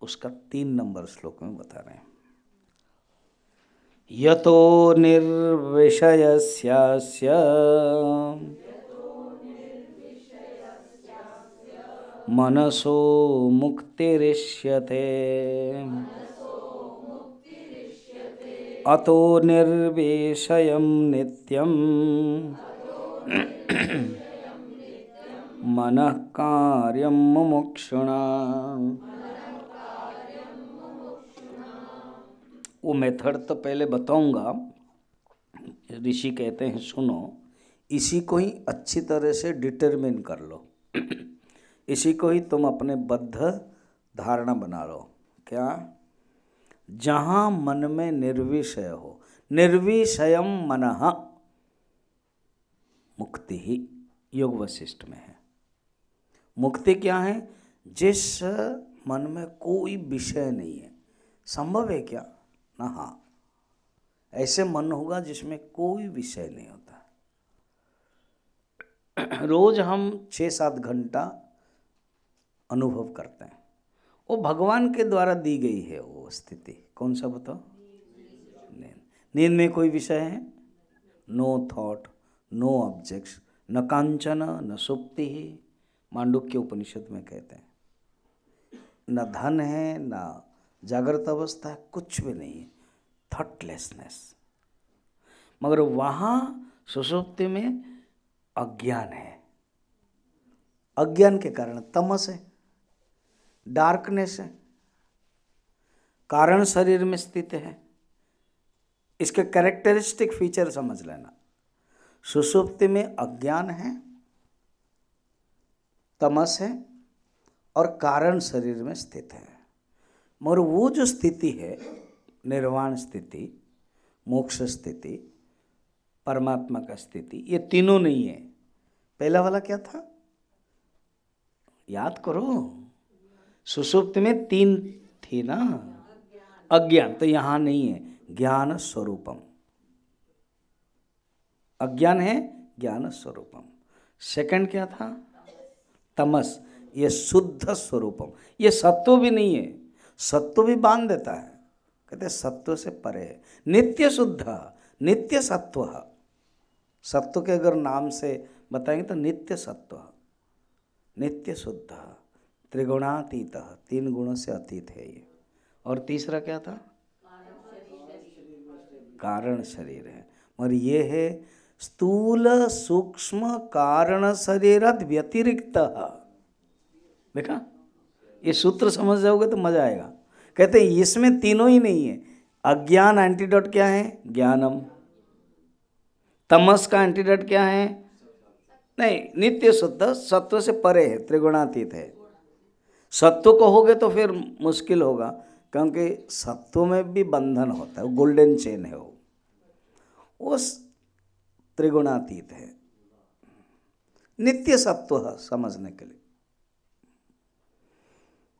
उसका 3 नंबर श्लोक में बता रहे हैं। यतो निर्विषयस्यास्य मनसो मुक्तिरिष्यते अतो निर्विषयं नित्यं मनः कार्यं मुमुक्षुणा। वो मेथड तो पहले बताऊंगा। ऋषि कहते हैं सुनो, इसी को ही अच्छी तरह से डिटरमिन कर लो, इसी को ही तुम अपने बद्ध धारणा बना लो। क्या? जहाँ मन में निर्विषय हो, निर्विषयम मनः मुक्ति ही योग वशिष्ठ में है। मुक्ति क्या है? जिस मन में कोई विषय नहीं है। संभव है क्या? ना, हाँ, ऐसे मन होगा जिसमें कोई विषय नहीं होता। रोज हम 6-7 घंटा अनुभव करते हैं, वो भगवान के द्वारा दी गई है वो स्थिति। कौन सा बताओ? नींद। नींद में कोई विषय है? नो थॉट, नो ऑब्जेक्ट्स, न कांचन न सुप्ति, मांडुक्य उपनिषद में कहते हैं। न धन है न जागृत अवस्था, कुछ भी नहीं है, थॉटलेसनेस। मगर वहाँ सुषुप्ति में अज्ञान है। अज्ञान के कारण तमस है, डार्कनेस है, कारण शरीर में स्थित है। इसके कैरेक्टरिस्टिक फीचर समझ लेना। सुषुप्ति में अज्ञान है, तमस है और कारण शरीर में स्थित है। मगर वो जो स्थिति है, निर्वाण स्थिति, मोक्ष स्थिति, परमात्मा का स्थिति, ये तीनों नहीं है। पहला वाला क्या था, याद करो। सुषुप्ति में तीन थी ना, अज्ञान, तो यहाँ नहीं है, ज्ञान स्वरूपम। अज्ञान है, ज्ञान स्वरूपम। सेकंड क्या था, तमस, ये शुद्ध स्वरूपम। ये सत्व भी नहीं है, सत्व भी बांध देता है, कहते सत्व से परे है। नित्य शुद्ध, नित्य सत्व। सत्व के अगर नाम से बताएंगे तो नित्य सत्व, नित्य शुद्ध, त्रिगुणातीत, तीन गुणों से अतीत है ये। और तीसरा क्या था, कारण शरीर है। और ये है स्थूल सूक्ष्म कारण शरीरत व्यतिरिक्त। देखा, ये सूत्र समझ जाओगे तो मजा आएगा। कहते हैं इसमें तीनों ही नहीं है। अज्ञान एंटीडोट क्या है, ज्ञानम। तमस का एंटीडोट क्या है, नहीं, नित्य शुद्ध, सत्व से परे है, त्रिगुणातीत है। सत्व कहोगे तो फिर मुश्किल होगा, क्योंकि सत्व में भी बंधन होता है, गोल्डन चेन है वो त्रिगुणातीत है। नित्य सत्व है समझने के लिए।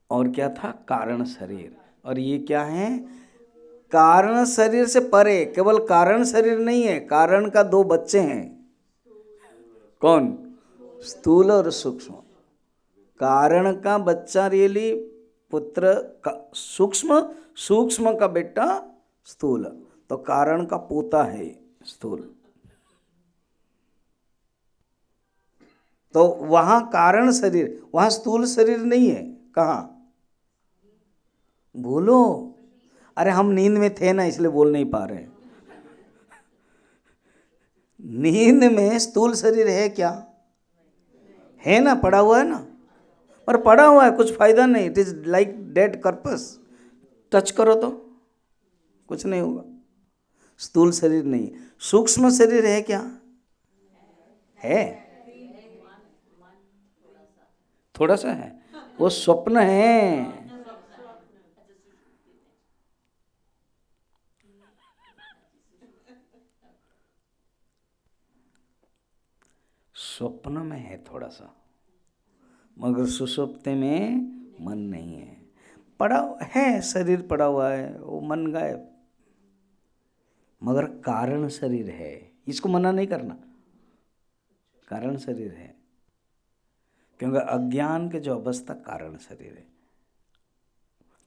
और क्या था, कारण शरीर। और ये क्या है, कारण शरीर से परे, केवल कारण शरीर नहीं है, कारण का दो बच्चे हैं। कौन, स्थूल और सूक्ष्म। कारण का बच्चा रियली पुत्र का सूक्ष्म, सूक्ष्म का बेटा स्थूल, तो कारण का पोता है स्थूल। तो वहां कारण शरीर, वहां स्थूल शरीर नहीं है। कहाँ, बोलो। अरे हम नींद में थे ना, इसलिए बोल नहीं पा रहे। नींद में स्थूल शरीर है क्या, है ना, पड़ा हुआ है ना। पर पड़ा हुआ है, कुछ फायदा नहीं, it is like dead corpus. Touch करो तो कुछ नहीं होगा। स्थूल शरीर नहीं। सूक्ष्म शरीर है क्या, है, थोड़ा सा है, वो स्वप्न है। स्वप्न में है थोड़ा सा, मगर सुषुप्ति में मन नहीं है। पड़ा है, शरीर पड़ा हुआ है, वो मन गायब, मगर कारण शरीर है। इसको मना नहीं करना, कारण शरीर है, क्योंकि अज्ञान के जो अवस्था कारण शरीर है,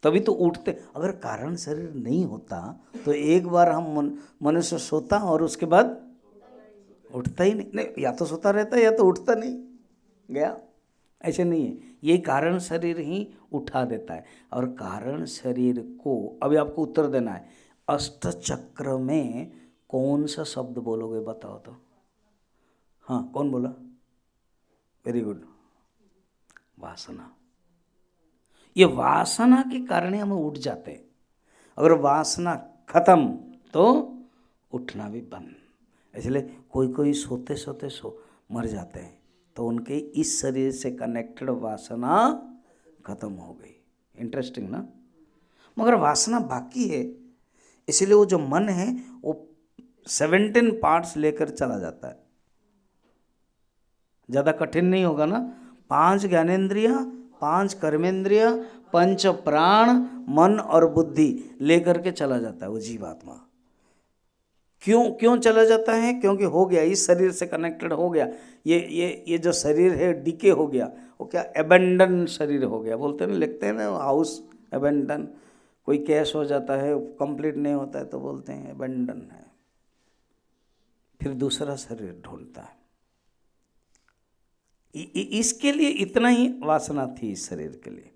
तभी तो उठते। अगर कारण शरीर नहीं होता तो एक बार हम मनुष्य सोता और उसके बाद उठता ही नहीं, या तो सोता रहता या तो उठता नहीं, गया। ऐसे नहीं है, ये कारण शरीर ही उठा देता है। और कारण शरीर को अभी आपको उत्तर देना है, अष्ट चक्र में कौन सा शब्द बोलोगे बताओ तो। हाँ, कौन बोला, वेरी गुड, वासना। ये वासना के कारण हम उठ जाते हैं। अगर वासना खत्म तो उठना भी बंद। इसलिए कोई कोई सोते सोते मर जाते हैं, तो उनके इस शरीर से कनेक्टेड वासना खत्म हो गई। इंटरेस्टिंग ना। मगर वासना बाकी है, इसलिए वो जो मन है वो 17 पार्ट्स लेकर चला जाता है। ज़्यादा कठिन नहीं होगा ना। 5 ज्ञानेंद्रिया, 5 कर्मेंद्रिया, 5 प्राण, मन और बुद्धि लेकर के चला जाता है वो जीवात्मा। क्यों चला जाता है, क्योंकि हो गया, इस शरीर से कनेक्टेड हो गया। ये जो शरीर है डीके हो गया, वो क्या, एबेंडन शरीर हो गया। बोलते हैं ना, लिखते हैं ना, हाउस एबेंडन। कोई कैश हो जाता है, कंप्लीट नहीं होता है तो बोलते हैं एबेंडन है। फिर दूसरा शरीर ढूंढता है। इसके लिए इतना ही वासना थी इस शरीर के लिए,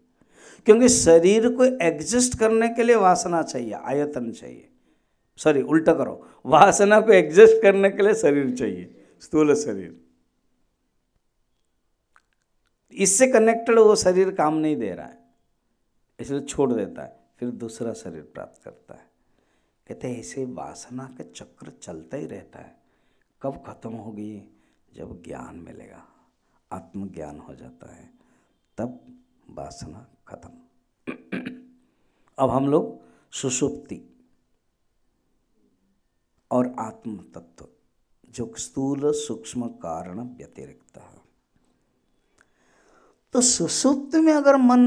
क्योंकि शरीर को एडजस्ट करने के लिए वासना चाहिए, आयतन चाहिए। सॉरी, उल्टा करो, वासना को एडजस्ट करने के लिए शरीर चाहिए, स्थूल शरीर। इससे कनेक्टेड वो शरीर काम नहीं दे रहा है, इसलिए छोड़ देता है, फिर दूसरा शरीर प्राप्त करता है। कहते हैं ऐसे वासना का चक्र चलता ही रहता है। कब खत्म होगी? जब ज्ञान मिलेगा, आत्मज्ञान हो जाता है, तब वासना खत्म। अब हम लोग सुषुप्ति और आत्म तत्व, जो स्थूल सूक्ष्म कारण व्यतिरिक्त है। तो सुषुप्ति में अगर मन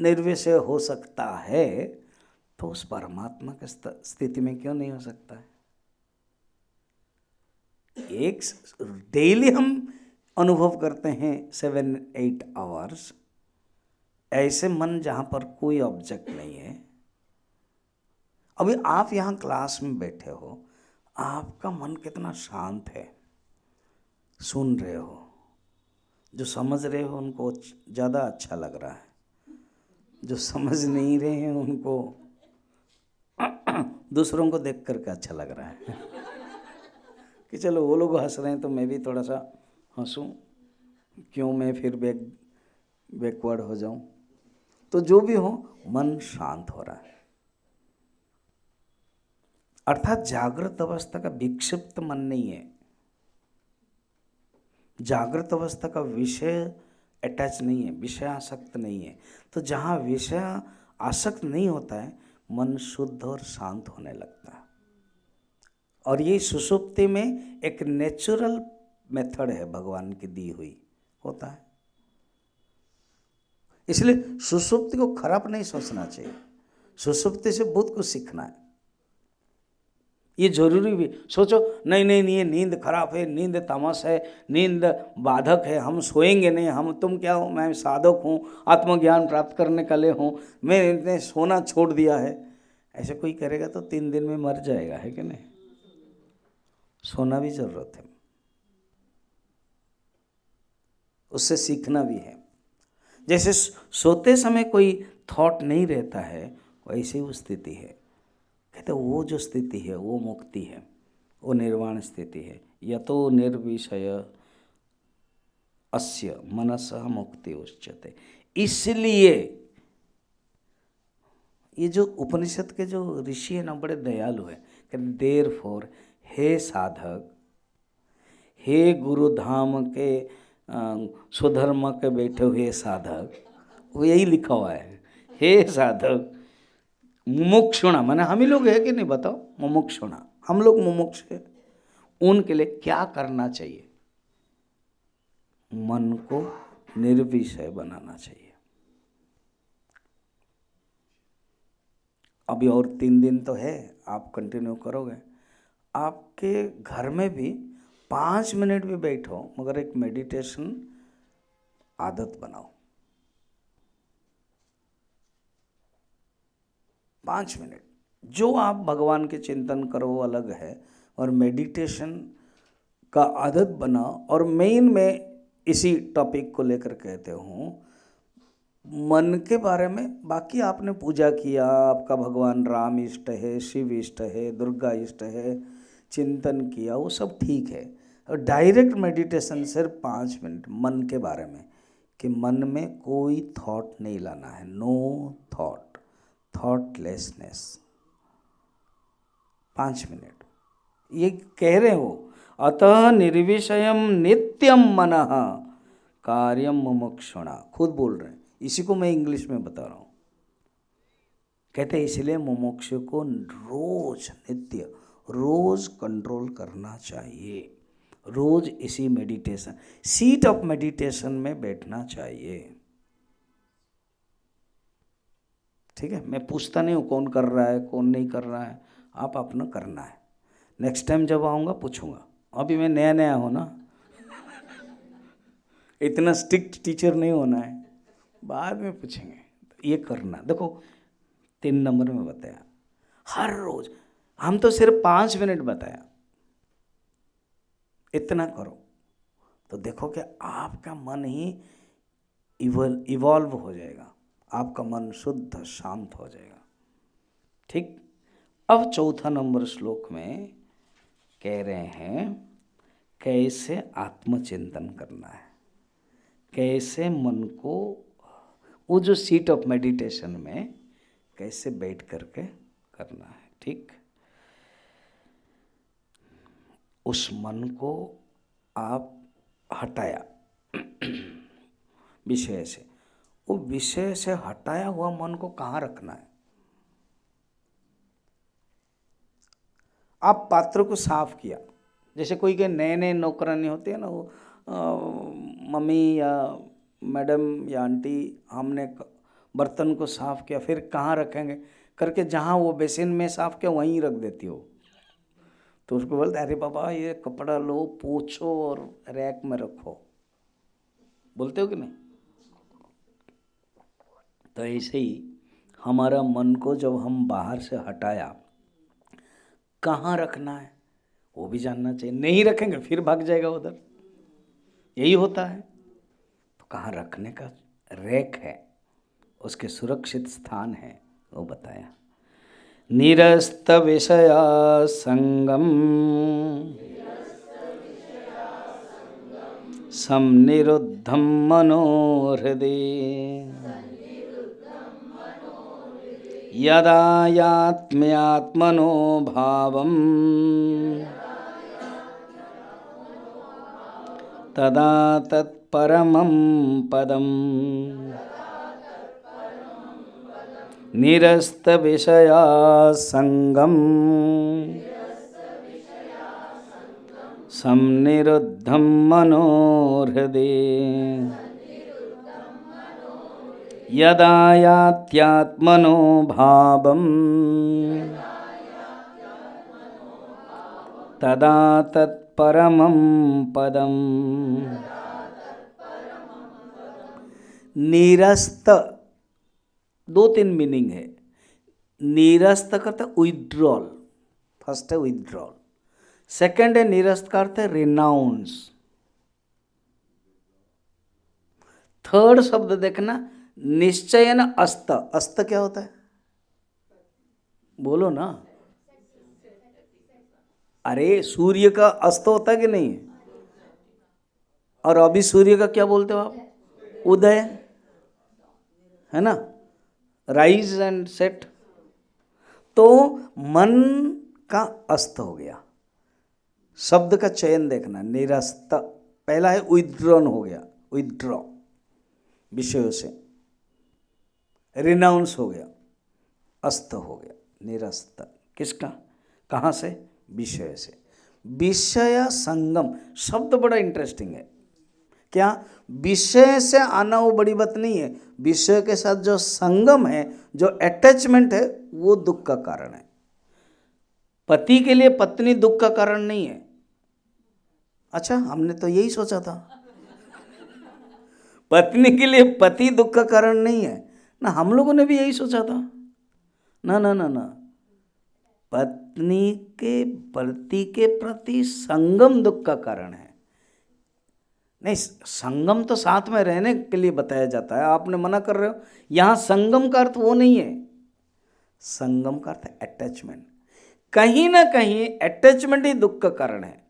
निर्विषय हो सकता है, तो उस परमात्मा की स्थिति में क्यों नहीं हो सकता है? एक डेली हम अनुभव करते हैं 7-8 आवर्स, ऐसे मन जहाँ पर कोई ऑब्जेक्ट नहीं है। अभी आप यहाँ क्लास में बैठे हो, आपका मन कितना शांत है, सुन रहे हो, जो समझ रहे हो उनको ज़्यादा अच्छा लग रहा है, जो समझ नहीं रहे हैं उनको दूसरों को देख करके अच्छा लग रहा है कि चलो वो लोग हंस रहे हैं तो मैं भी थोड़ा सा हंसूं, क्यों मैं फिर बैकवर्ड हो जाऊं। तो जो भी हो, मन शांत हो रहा है, अर्थात जागृत अवस्था का विक्षिप्त मन नहीं है। जागृत अवस्था का विषय अटैच नहीं है, विषय आसक्त नहीं है। तो जहाँ विषय आसक्त नहीं होता है, मन शुद्ध और शांत होने लगता है। और ये सुषुप्ति में एक नेचुरल मेथड है, भगवान की दी हुई होता है। इसलिए सुषुप्ति को खराब नहीं सोचना चाहिए, सुषुप्ति से बहुत कुछ सीखना है। ये जरूरी भी सोचो नहीं नहीं नहीं, ये नींद खराब है, नींद तामस है, नींद बाधक है, हम सोएंगे नहीं, हम तुम क्या हो, मैं साधक हूँ, आत्मज्ञान प्राप्त करने के लिए हूँ, मैंने सोना छोड़ दिया है। ऐसे कोई करेगा तो 3 दिन में मर जाएगा, है कि नहीं? सोना भी जरूरत है, उससे सीखना भी है। जैसे सोते समय कोई थॉट नहीं रहता है, वैसे ही वो स्थिति है। कहते वो जो स्थिति है वो मुक्ति है, वो निर्वाण स्थिति है। यतो निर्विषय अस्य मनसः मुक्ति उच्यते। इसलिए ये जो उपनिषद के जो ऋषि है ना, बड़े दयालु है। कहते देयरफॉर, हे साधक, हे गुरु धाम के स्वधर्म के बैठे हुए साधक, वो यही लिखा हुआ है, हे साधक मुमुक्षुणा, माने हम ही लोग है कि नहीं बताओ, मुमुक्षुणा, हम लोग मुमुक्ष है, उनके लिए क्या करना चाहिए? मन को निर्विषय बनाना चाहिए। अभी और 3 दिन तो है, आप कंटिन्यू करोगे। आपके घर में भी 5 मिनट भी बैठो, मगर एक मेडिटेशन आदत बनाओ। 5 मिनट जो आप भगवान के चिंतन करो वो अलग है, और मेडिटेशन का आदत बनाओ। और मेन में इसी टॉपिक को लेकर कहते हूँ, मन के बारे में। बाकी आपने पूजा किया, आपका भगवान राम इष्ट है, शिव इष्ट है, दुर्गा इष्ट है, चिंतन किया, वो सब ठीक है। और डायरेक्ट मेडिटेशन सिर्फ 5 मिनट मन के बारे में, कि मन में कोई थॉट नहीं लाना है, नो थॉट, थॉटलेसनेस। 5 मिनट ये कह रहे हो। अतः निर्विषयम नित्यम मनः कार्यम मुमुक्षुणा, खुद बोल रहे हैं, इसी को मैं इंग्लिश में बता रहा हूँ। कहते हैं इसलिए मुमुक्षु को रोज, नित्य, रोज कंट्रोल करना चाहिए, रोज इसी मेडिटेशन, सीट ऑफ मेडिटेशन में बैठना चाहिए। ठीक है, मैं पूछता नहीं हूँ कौन कर रहा है कौन नहीं कर रहा है, आप अपना करना है। नेक्स्ट टाइम जब आऊँगा पूछूंगा, अभी मैं नया नया हूँ ना इतना स्ट्रिक्ट टीचर नहीं होना है, बाद में पूछेंगे। ये करना, देखो 3 नंबर में बताया, हर रोज। हम तो सिर्फ 5 मिनट बताया, इतना करो तो देखो कि आपका मन ही इवॉल्व हो जाएगा, आपका मन शुद्ध शांत हो जाएगा। ठीक। अब चौथा नंबर श्लोक में कह रहे हैं कैसे आत्मचिंतन करना है, कैसे मन को वो जो सीट ऑफ मेडिटेशन में कैसे बैठ करके करना है। ठीक। उस मन को आप हटाया विषय से, वो विषय से हटाया हुआ मन को कहाँ रखना है? आप पात्र को साफ किया, जैसे कोई के नए नए नौकरानी होती है ना, वो मम्मी या मैडम या आंटी, हमने बर्तन को साफ किया, फिर कहाँ रखेंगे करके जहाँ वो बेसिन में साफ किया वहीं रख देती हो, तो उसको बोलते अरे बाबा ये कपड़ा लो पोछो और रैक में रखो, बोलते हो कि नहीं? तो ऐसे ही हमारा मन को जब हम बाहर से हटाया, कहाँ रखना है वो भी जानना चाहिए। नहीं रखेंगे फिर भाग जाएगा उधर, यही होता है। तो कहाँ रखने का रैक है, उसके सुरक्षित स्थान है, वो बताया। निरस्त विषया संगम समनिरुद्धं मनोहृदय यदा यात्म्यात्मनो भावम् तदा तत्परमं पदम्। निरस्त विषया संगम समनिरुद्धं मनोहृदय यदा यात्यात्मनो भावम् तदा तत्परमं पदम्। निरस्त, दो तीन मीनिंग है। निरस्त का अर्थ है विथड्रॉल, फर्स्ट है विथड्रॉल, सेकंड है निरस्त का अर्थ है रिनाउंस, थर्ड शब्द देखना निश्चयन अस्त। अस्त क्या होता है बोलो ना? अरे सूर्य का अस्त होता है कि नहीं? और अभी सूर्य का क्या बोलते हो आप? उदय, है ना, राइज एंड सेट। तो मन का अस्त हो गया। शब्द का चयन देखना, निरस्त, पहला है विथड्रॉन हो गया, विथड्रॉ विषयों से, रिनाउंस हो गया, अस्त हो गया, निरस्त। किसका? कहाँ से? विषय से। विषय संगम शब्द बड़ा इंटरेस्टिंग है। क्या विषय से आना वो बड़ी बात नहीं है, विषय के साथ जो संगम है, जो अटैचमेंट है, वो दुख का कारण है। पति के लिए पत्नी दुख का कारण नहीं है। अच्छा, हमने तो यही सोचा था पत्नी के लिए पति दुख का कारण नहीं है ना, हम लोगों ने भी यही सोचा था ना ना ना ना। पत्नी के पति के प्रति संगम दुख का कारण है। नहीं, संगम तो साथ में रहने के लिए बताया जाता है, आपने मना कर रहे हो। यहाँ संगम का अर्थ वो नहीं है, संगम का अर्थ है अटैचमेंट। कहीं ना कहीं अटैचमेंट ही दुख का कारण है,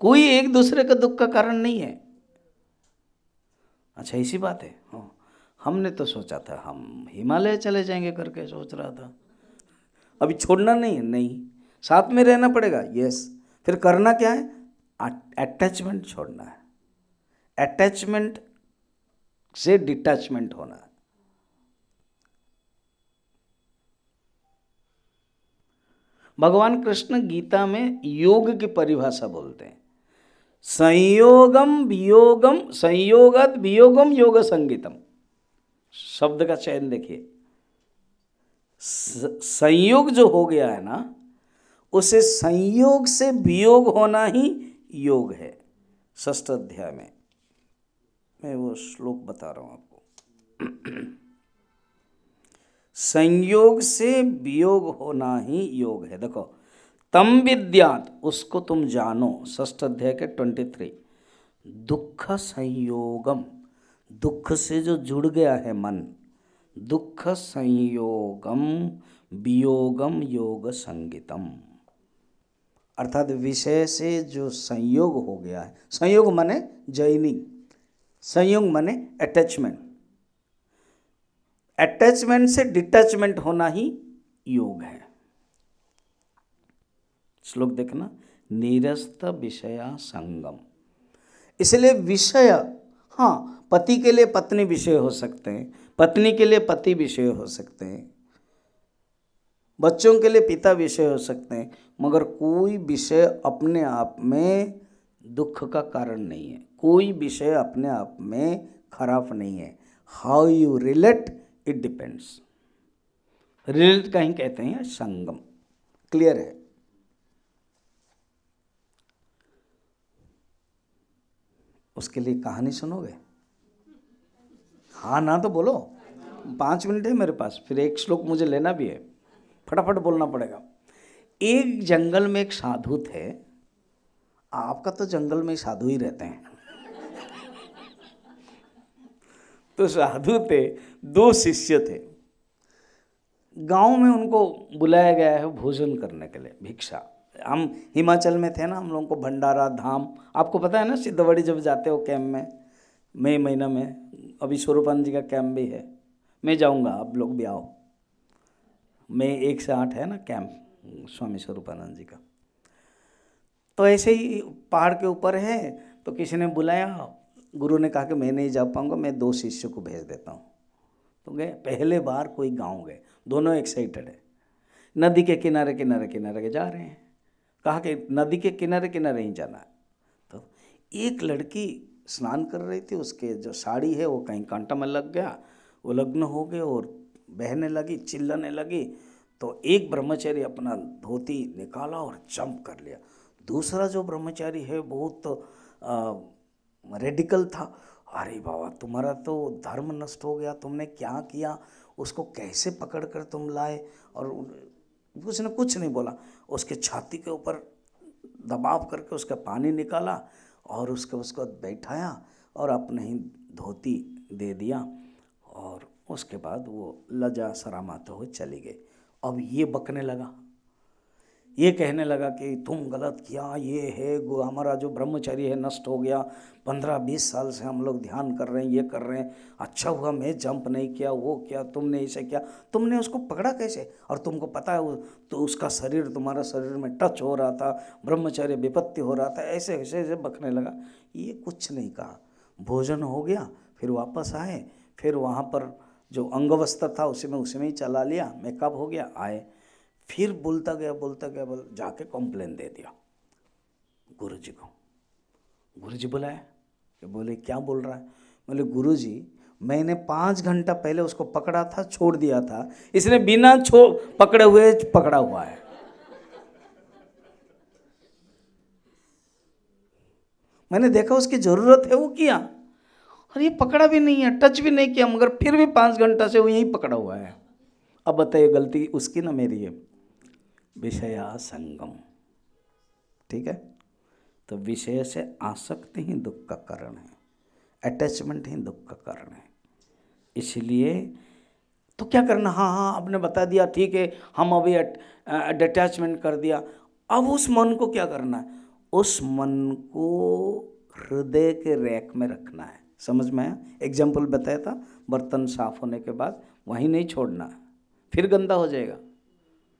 कोई एक दूसरे का दुख का कारण नहीं है। अच्छा, इसी बात है। हाँ, हमने तो सोचा था हम हिमालय चले जाएंगे करके सोच रहा था। अभी छोड़ना नहीं है, नहीं, साथ में रहना पड़ेगा, यस। फिर करना क्या है? अटैचमेंट छोड़ना है, अटैचमेंट से डिटैचमेंट होना है। भगवान कृष्ण गीता में योग की परिभाषा बोलते हैं, संयोगम वियोगम, संयोगात वियोगम योग संगीतम। शब्द का चयन देखिए, संयोग जो हो गया है ना, उसे संयोग से वियोग होना ही योग है। 6th अध्याय में मैं वो श्लोक बता रहा हूं आपको। संयोग से वियोग होना ही योग है। देखो, तम विद्यात, उसको तुम जानो, 6th अध्याय के 23। दुख संयोगम, दुख से जो जुड़ गया है मन, दुख संयोगम वियोगम योग संगितम, अर्थात विषय से जो संयोग हो गया है, संयोग माने जॉइनिंग, संयोग माने अटैचमेंट, अटैचमेंट से डिटैचमेंट होना ही योग है। श्लोक देखना, निरस्त विषया संगम। इसलिए विषय, हाँ, पति के लिए पत्नी विषय हो सकते हैं, पत्नी के लिए पति विषय हो सकते हैं, बच्चों के लिए पिता विषय हो सकते हैं, मगर कोई विषय अपने आप में दुख का कारण नहीं है, कोई विषय अपने आप में खराब नहीं है। How you relate it depends. Relate कहीं कहते हैं संगम। क्लियर है? उसके लिए कहानी सुनोगे? हाँ ना तो बोलो, 5 मिनट है मेरे पास, फिर एक श्लोक मुझे लेना भी है, फटाफट बोलना पड़ेगा। एक जंगल में एक साधु थे, आपका तो जंगल में साधु ही रहते हैं। तो साधु थे, 2 शिष्य थे। गांव में उनको बुलाया गया है भोजन करने के लिए, भिक्षा। हम हिमाचल में थे ना, हम लोगों को भंडारा धाम, आपको पता है ना, सिद्धवड़ी जब जाते हो कैंप में, मई महीना में, अभी स्वरूपानंद जी का कैंप भी है, मैं जाऊंगा, आप लोग भी आओ। मई 1 से 8 है ना कैंप स्वामी स्वरूपानंद जी का। तो ऐसे ही पहाड़ के ऊपर है, तो किसी ने बुलाया, गुरु ने कहा कि मैं नहीं जा पाऊंगा, मैं 2 शिष्यों को भेज देता हूँ। तो गए, पहले बार कोई गांव गए, दोनों एक्साइटेड है, नदी के किनारे किनारे किनारे के जा रहे हैं। कहा कि नदी के किनारे किनारे ही जाना है। तो एक लड़की स्नान कर रही थी, उसके जो साड़ी है वो कहीं कांटा में लग गया, वो लग्न हो गए और बहने लगी, चिल्लाने लगी। तो एक ब्रह्मचारी अपना धोती निकाला और जंप कर लिया। दूसरा जो ब्रह्मचारी है बहुत रेडिकल था, अरे बाबा तुम्हारा तो धर्म नष्ट हो गया, तुमने क्या किया, उसको कैसे पकड़ कर तुम लाए? और उसने कुछ नहीं बोला, उसके छाती के ऊपर दबाव करके उसका पानी निकाला और उसको बैठाया और अपने ही धोती दे दिया, और उसके बाद वो लज्जा शर्माते हुए चली गई। अब ये बकने लगा, ये कहने लगा कि तुम गलत किया, ये है हमारा जो ब्रह्मचर्य है नष्ट हो गया, 15-20 साल से हम लोग ध्यान कर रहे हैं, ये कर रहे हैं, अच्छा हुआ मैं जंप नहीं किया, वो किया, तुमने इसे किया, तुमने उसको पकड़ा कैसे? और तुमको पता है तो उसका शरीर तुम्हारा शरीर में टच हो रहा था, ब्रह्मचर्य विपत्ति हो रहा था, ऐसे ऐसे ऐसे बकने लगा। ये कुछ नहीं कहा, भोजन हो गया, फिर वापस आए, फिर वहाँ पर जो अंगवस्त्र था उसी में ही चला लिया, मेकअप हो गया, आए, फिर बोलता गया जाके कंप्लेन दे दिया गुरुजी को। गुरुजी बुलाया कि बोले क्या बोल रहा है? बोले गुरुजी मैंने 5 घंटा पहले उसको पकड़ा था, छोड़ दिया था, इसने बिना पकड़े हुए पकड़ा हुआ है। मैंने देखा उसकी जरूरत है वो किया, और ये पकड़ा भी नहीं है, टच भी नहीं किया, मगर फिर भी 5 घंटा से वो यहीं पकड़ा हुआ है। अब बताइए गलती उसकी ना मेरी है? विषया संगम। ठीक है, तो विषय से आसक्ति ही दुख का कारण है, अटैचमेंट ही दुख का कारण है। इसलिए तो क्या करना? हाँ आपने बता दिया, ठीक है, हम अभी डिटैचमेंट कर दिया। अब उस मन को क्या करना है? उस मन को हृदय के रैक में रखना है। समझ में आया? एग्जाम्पल बताया था, बर्तन साफ होने के बाद वहीं नहीं छोड़ना है, फिर गंदा हो जाएगा।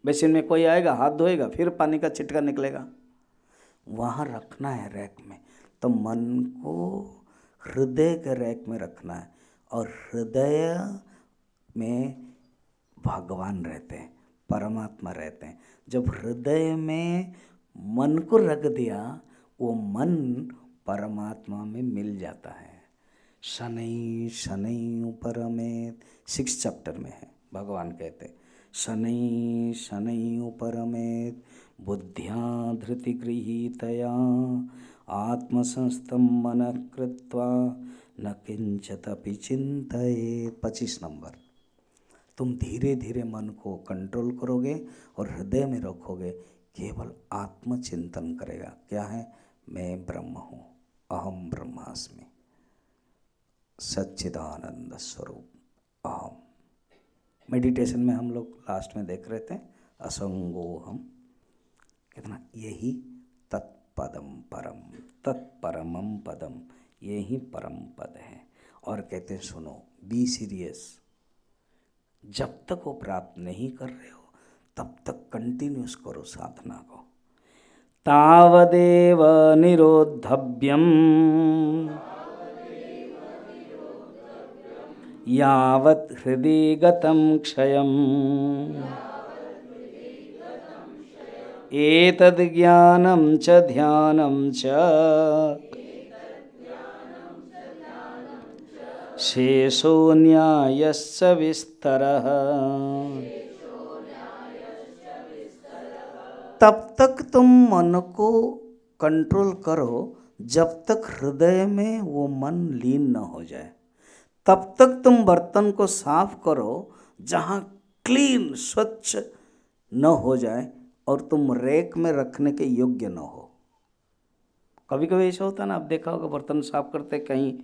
बेसिन में कोई आएगा, हाथ धोएगा, फिर पानी का छिटका निकलेगा, वहाँ रखना है रैक में। तो मन को हृदय के रैक में रखना है, और हृदय में भगवान रहते हैं, परमात्मा रहते हैं। जब हृदय में मन को रख दिया, वो मन परमात्मा में मिल जाता है। शनै शनै उपरमेत, 6 चैप्टर में है, भगवान कहते शनै शनै उपरमेत बुद्ध्या धृति गृहीतया आत्मसंस्थं मनः कृत्वा न किंचिदपि चिंतयेत्। 25 नंबर। तुम धीरे धीरे मन को कंट्रोल करोगे और हृदय में रखोगे, केवल आत्मचिंतन करेगा। क्या है? मैं ब्रह्म हूँ, अहम ब्रह्मास्मि, सच्चिदानंद स्वरूप अहम। मेडिटेशन में हम लोग लास्ट में देख रहे थे असंगोहम, कितना यही तत्पदम परम, तत्परमम पदम, यही परम पद है। और कहते हैं सुनो, बी सीरियस, जब तक वो प्राप्त नहीं कर रहे हो तब तक कंटिन्यूस करो साधना को। तावदेव निरोधव्यम यावत् हृदि गतं क्षयम् एतद् ज्ञानं च ध्यानं च शेषो न्यायश्च विस्तरः। तब तक तुम मन को कंट्रोल करो जब तक हृदय में वो मन लीन न हो जाए। तब तक तुम बर्तन को साफ करो जहाँ क्लीन स्वच्छ न हो जाए और तुम रैक में रखने के योग्य न हो। कभी कभी ऐसा होता है ना, आप देखा होगा बर्तन साफ करते कहीं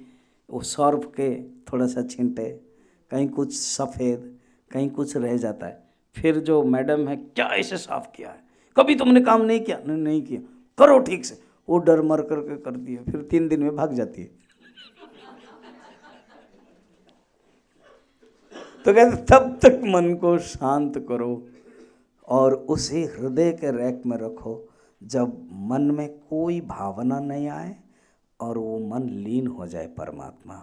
वो सर्फ के थोड़ा सा छींटे, कहीं कुछ सफ़ेद, कहीं कुछ रह जाता है। फिर जो मैडम है, क्या ऐसे साफ किया है, कभी तुमने काम नहीं किया? नहीं किया, करो ठीक से। वो डर मर करके कर दिया, फिर 3 दिन में भाग जाती है। तो कहते तब तक मन को शांत करो और उसे हृदय के रैक में रखो जब मन में कोई भावना नहीं आए और वो मन लीन हो जाए परमात्मा।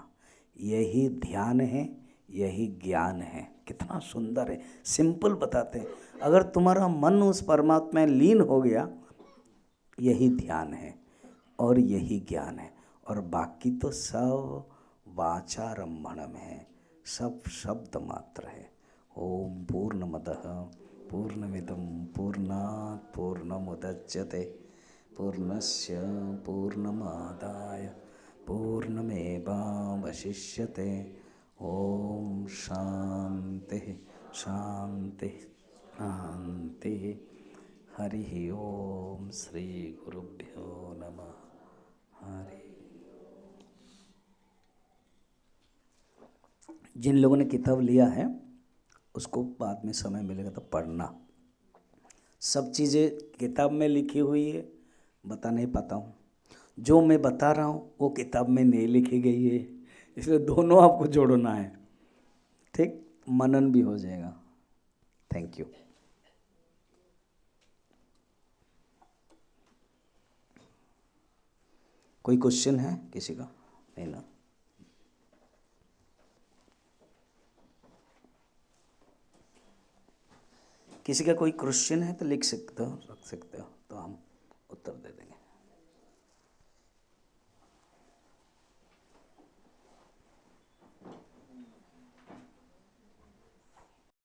यही ध्यान है, यही ज्ञान है। कितना सुंदर है, सिंपल बताते हैं। अगर तुम्हारा मन उस परमात्मा में लीन हो गया, यही ध्यान है और यही ज्ञान है। और बाकी तो सब वाचारंभणम है, सब शब्द मात्र है। ओम पूर्णमदः पूर्णमिदं पूर्णात् पूर्णमुदच्यते पूर्णस्य पूर्णमादाय पूर्णमेवावशिष्यते। ओम शांति शांति शांति। हरि ओम श्री गुरुभ्यो नमः। हरि। जिन लोगों ने किताब लिया है उसको बाद में समय मिलेगा तो पढ़ना। सब चीज़ें किताब में लिखी हुई है, बता नहीं पाता हूँ। जो मैं बता रहा हूँ वो किताब में नहीं लिखी गई है, इसलिए दोनों आपको जोड़ना है। ठीक, मनन भी हो जाएगा। Thank you. कोई क्वेश्चन है किसी का? नहीं ना? किसी का कोई क्वेश्चन है तो लिख सकते हो, रख सकते हो, तो हम उत्तर दे देंगे।